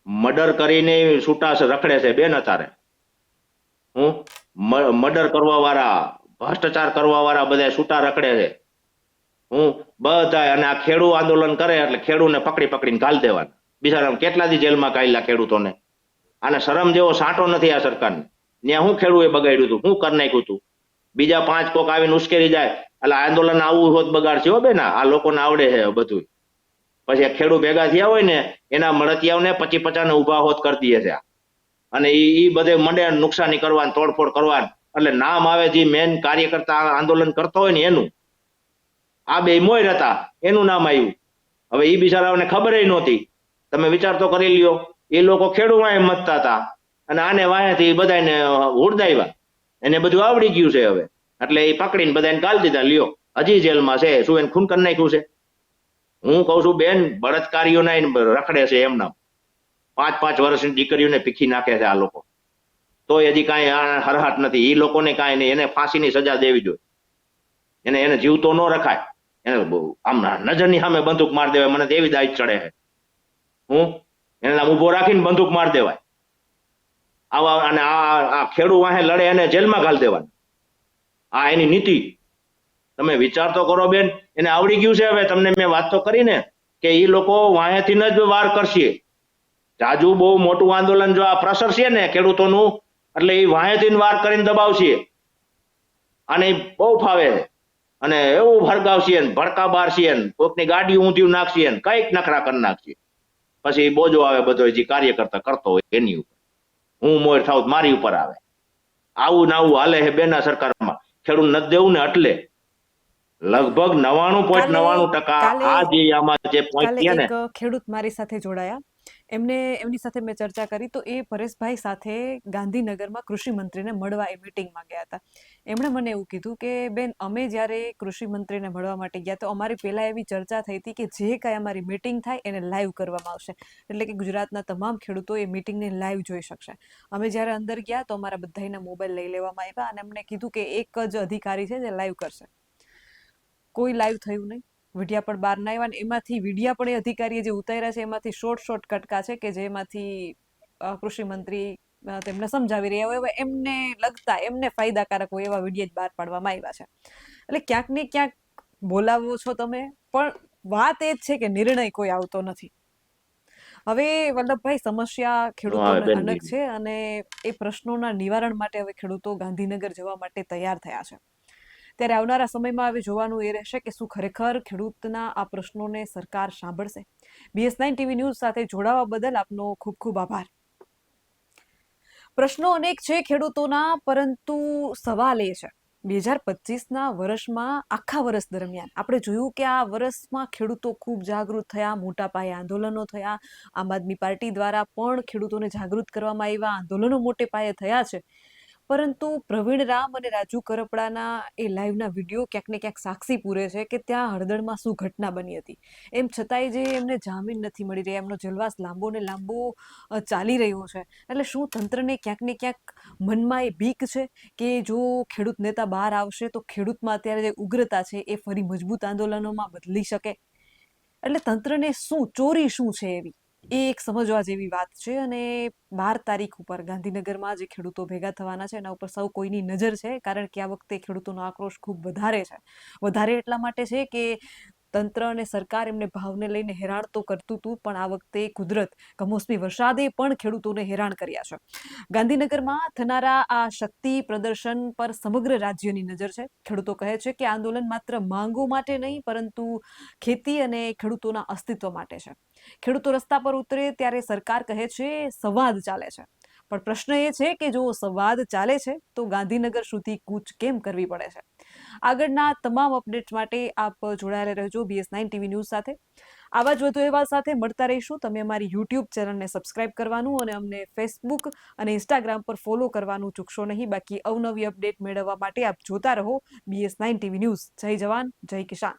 મર્ડર કરીને છૂટા રખડે છે બેન અત્યારે. મર્ડર કરવા વાળા, ભ્રષ્ટાચાર કરવા વાળા બધા છૂટા રખડે છે. બધા. અને આ ખેડૂત આંદોલન કરે એટલે ખેડૂતને પકડીને ઘાલ દેવાના. બિચારા કેટલા દી જેલમાં કાઢ્યા ખેડૂતોને. આને શરમ જેવો સાંટો નથી આ સરકારને. ત્યાં હું ખેડૂએ બગાડ્યું હતું, હું કરી નાખ્યું હતું. બીજા 5 કોક આવીને ઉશ્કેરી જાય એટલે આંદોલન આવું હોત બગાડશે હો બેન. આ લોકોને આવડે છે બધું. પછી આ ખેડૂત ભેગા થયા હોય ને એના મળતિયાઓને 25-50 ને ઉભા હોત કરી દે છે. અને ઈ બધે મંડે નુકસાની કરવાની, તોડફોડ કરવાની. એટલે નામ આવે જે મેન કાર્યકર્તા આંદોલન કરતો હોય ને એનું. આ બે મોર હતા એનું નામ આવ્યું. હવે ઈ બિચારાઓને ખબર નહોતી. તમે વિચાર તો કરી લ્યો, એ લોકો ખેડૂત વાંહે મતતા હતા અને આને વાંહેથી બધાને હુડદાવ્યા. એને બધું આવડી ગયું છે હવે. એટલે એ પકડીને બધાને ગાલ દીધા, લ્યો હજી જેલમાં છે. શું એને ખૂન કરી નાખ્યું છે? હું કઉ છું બેન, બળાત્કારીઓના રખડે છે એમના. 5-5 વર્ષની દીકરીઓને પીખી નાખે છે આ લોકો. તોય હજી કાંઈ હરહાટ નથી. એ લોકોને કાંઈ નહીં, એને ફાંસીની સજા દેવી જોઈએ. એને જીવતો ન રખાય. એને આમ નજરની સામે બંદૂક મારી દેવાય. મને તો એવી દાઈ ચડે છે. એને આમ ઉભો રાખીને બંદૂક મારી દેવાય. આવા અને આ ખેડૂત વાહે લડે એને જેલમાં ઘાલ દેવાના. આ એની નીતિ. તમે વિચાર તો કરો બેન. એને આવડી ગયું છે હવે. તમને મેં વાત તો કરી ને કે એ લોકો વાહેથી જ વાર કરશે. જાજુ બહુ મોટું આંદોલન જો આ પ્રેશર છે ને ખેડૂતોનું, એટલે એ વાહેથી વાર કરીને દબાવશે. અને બહુ ફાવે છે. અને એવું ભડકાવશે ને ભડકા બારશે ને કોઈકની ગાડી ઊંધી નાખશે ને કઈક નખરા કરી નાખશે. પછી બોજો આવે બધો જે કાર્યકર્તા કરતો હોય એની ઉપર. હું મોર થાવ મારી ઉપર આવે. આવું ને આવું હાલે છે બેના સરકારમાં. ખેડૂત નથી દેવું ને એટલે લગભગ 99.99% આ જે આમાં જે પોઈન્ટ છે ને. એક ખેડૂત મારી સાથે જોડાયા. એમની સાથે મેં ચર્ચા કરી તો એ પરેશભાઈ સાથે ગાંધીનગરમાં કૃષિ મંત્રીને મળવા એ મીટિંગમાં ગયા હતા. એમણે મને એવું કીધું કે બેન, અમે જ્યારે કૃષિ મંત્રીને મળવા માટે ગયા તો અમારી પહેલા એવી ચર્ચા થઈ હતી કે જે કાંઈ અમારી મીટિંગ થાય એને લાઈવ કરવામાં આવશે. એટલે કે ગુજરાતના તમામ ખેડૂતો એ મીટિંગને લાઈવ જોઈ શકશે. અમે જ્યારે અંદર ગયા તો અમારા બધાના મોબાઈલ લઈ લેવામાં આવ્યા અને એમને કીધું કે એક જ અધિકારી છે જે લાઈવ કરશે. કોઈ લાઈવ થયું નહીં. વિડિયા પણ બહાર ના આવ્યા. એમાંથી વિડિયા પણ એ અધિકારીએ જે ઉતાર્યા છે એમાંથી શોર્ટ કટકા છે કે જેમાંથી કૃષિ મંત્રી તેમને સમજાવી રહ્યા હોય એમને લગતા, એમને ફાયદાકારક હોય એવા વિડિયા જ બહાર પાડવામાં આવ્યા છે. એટલે ક્યાંક ને ક્યાંક બોલાવો છો તમે, પણ વાત એ જ છે કે નિર્ણય કોઈ આવતો નથી. હવે વલ્લભભાઈ, સમસ્યા ખેડૂતોને અલગ છે અને એ પ્રશ્નોના નિવારણ માટે હવે ખેડૂતો ગાંધીનગર જવા માટે તૈયાર થયા છે. ત્યારે આવનારા સમયમાં હવે જોવાનું એ રહેશે કે શું ખરેખર ખેડૂતના આ પ્રશ્નોને સરકાર સાંભળશે. BS9 TV ન્યૂઝ સાથે જોડાવા બદલ આપનો ખૂબ ખૂબ આભાર. પ્રશ્નો અનેક છે ખેડૂતોના, પરંતુ સવાલ એ છે 2025ના વર્ષમાં આખા વર્ષ દરમિયાન આપણે જોયું કે આ વર્ષમાં ખેડૂતો ખૂબ જાગૃત થયા, મોટા પાયે આંદોલનો થયા. આમ આદમી પાર્ટી દ્વારા પણ ખેડૂતોને જાગૃત કરવામાં આવ્યા, આંદોલનો મોટે પાયે થયા છે. પરંતુ પ્રવીણ રામ અને રાજુ કરપડાના એ લાઈવના વિડીયો ક્યાંક ને ક્યાંક સાક્ષી પૂરે છે કે ત્યાં હળદળમાં શું ઘટના બની હતી. એમ છતાંય જે એમને જામીન નથી મળી રહ્યા, એમનો જલવાસ લાંબો ને લાંબો ચાલી રહ્યો છે. એટલે શું તંત્રને ક્યાંક ને ક્યાંક મનમાં એ બીક છે કે જો ખેડૂત નેતા બહાર આવશે તો ખેડૂતમાં અત્યારે જે ઉગ્રતા છે એ ફરી મજબૂત આંદોલનોમાં બદલી શકે. એટલે તંત્રને શું ચોરી શું છે એવી એ એક સમજવા જેવી વાત છે. અને 12 તારીખ ઉપર ગાંધીનગરમાં જે ખેડૂતો ભેગા થવાના છે એના ઉપર સૌ કોઈની નજર છે, કારણ કે આ વખતે ખેડૂતોનો આક્રોશ ખૂબ વધારે છે. વધારે એટલા માટે છે કે તંત્ર અને સરકાર એમને ભાવને લઈને હેરાન તો કરતું હતું, પણ આ વખતે કુદરત, કમોસમી વરસાદે પણ ખેડૂતોને હેરાન કર્યા છે. ગાંધીનગરમાં થનારા આ શક્તિ પ્રદર્શન પર સમગ્ર રાજ્યની નજર છે. ખેડૂતો કહે છે કે આંદોલન માત્ર માંગો માટે નહીં, પરંતુ ખેતી અને ખેડૂતોના અસ્તિત્વ માટે છે. ખેડૂતો રસ્તા પર ઉતરે ત્યારે સરકાર કહે છે સંવાદ ચાલે છે, પણ પ્રશ્ન એ છે કે જો સંવાદ ચાલે છે તો ગાંધીનગર સુધી કૂચ કેમ કરવી પડે છે. આગળના તમામ અપડેટ્સ માટે આપ જોડાયેલા રહેજો BS9 TV ન્યૂઝ સાથે. આવા જ વધુ અહેવાલ સાથે મળતા રહીશું. તમે અમારી YouTube ચેનલને સબસ્ક્રાઇબ કરવાનું અને અમને Facebook અને Instagram પર ફોલો કરવાનું ચૂકશો નહીં. બાકી અવનવી અપડેટ મેળવવા માટે આપ જોતા રહો BS9 TV ન્યૂઝ. જય જવાન, જય કિસાન.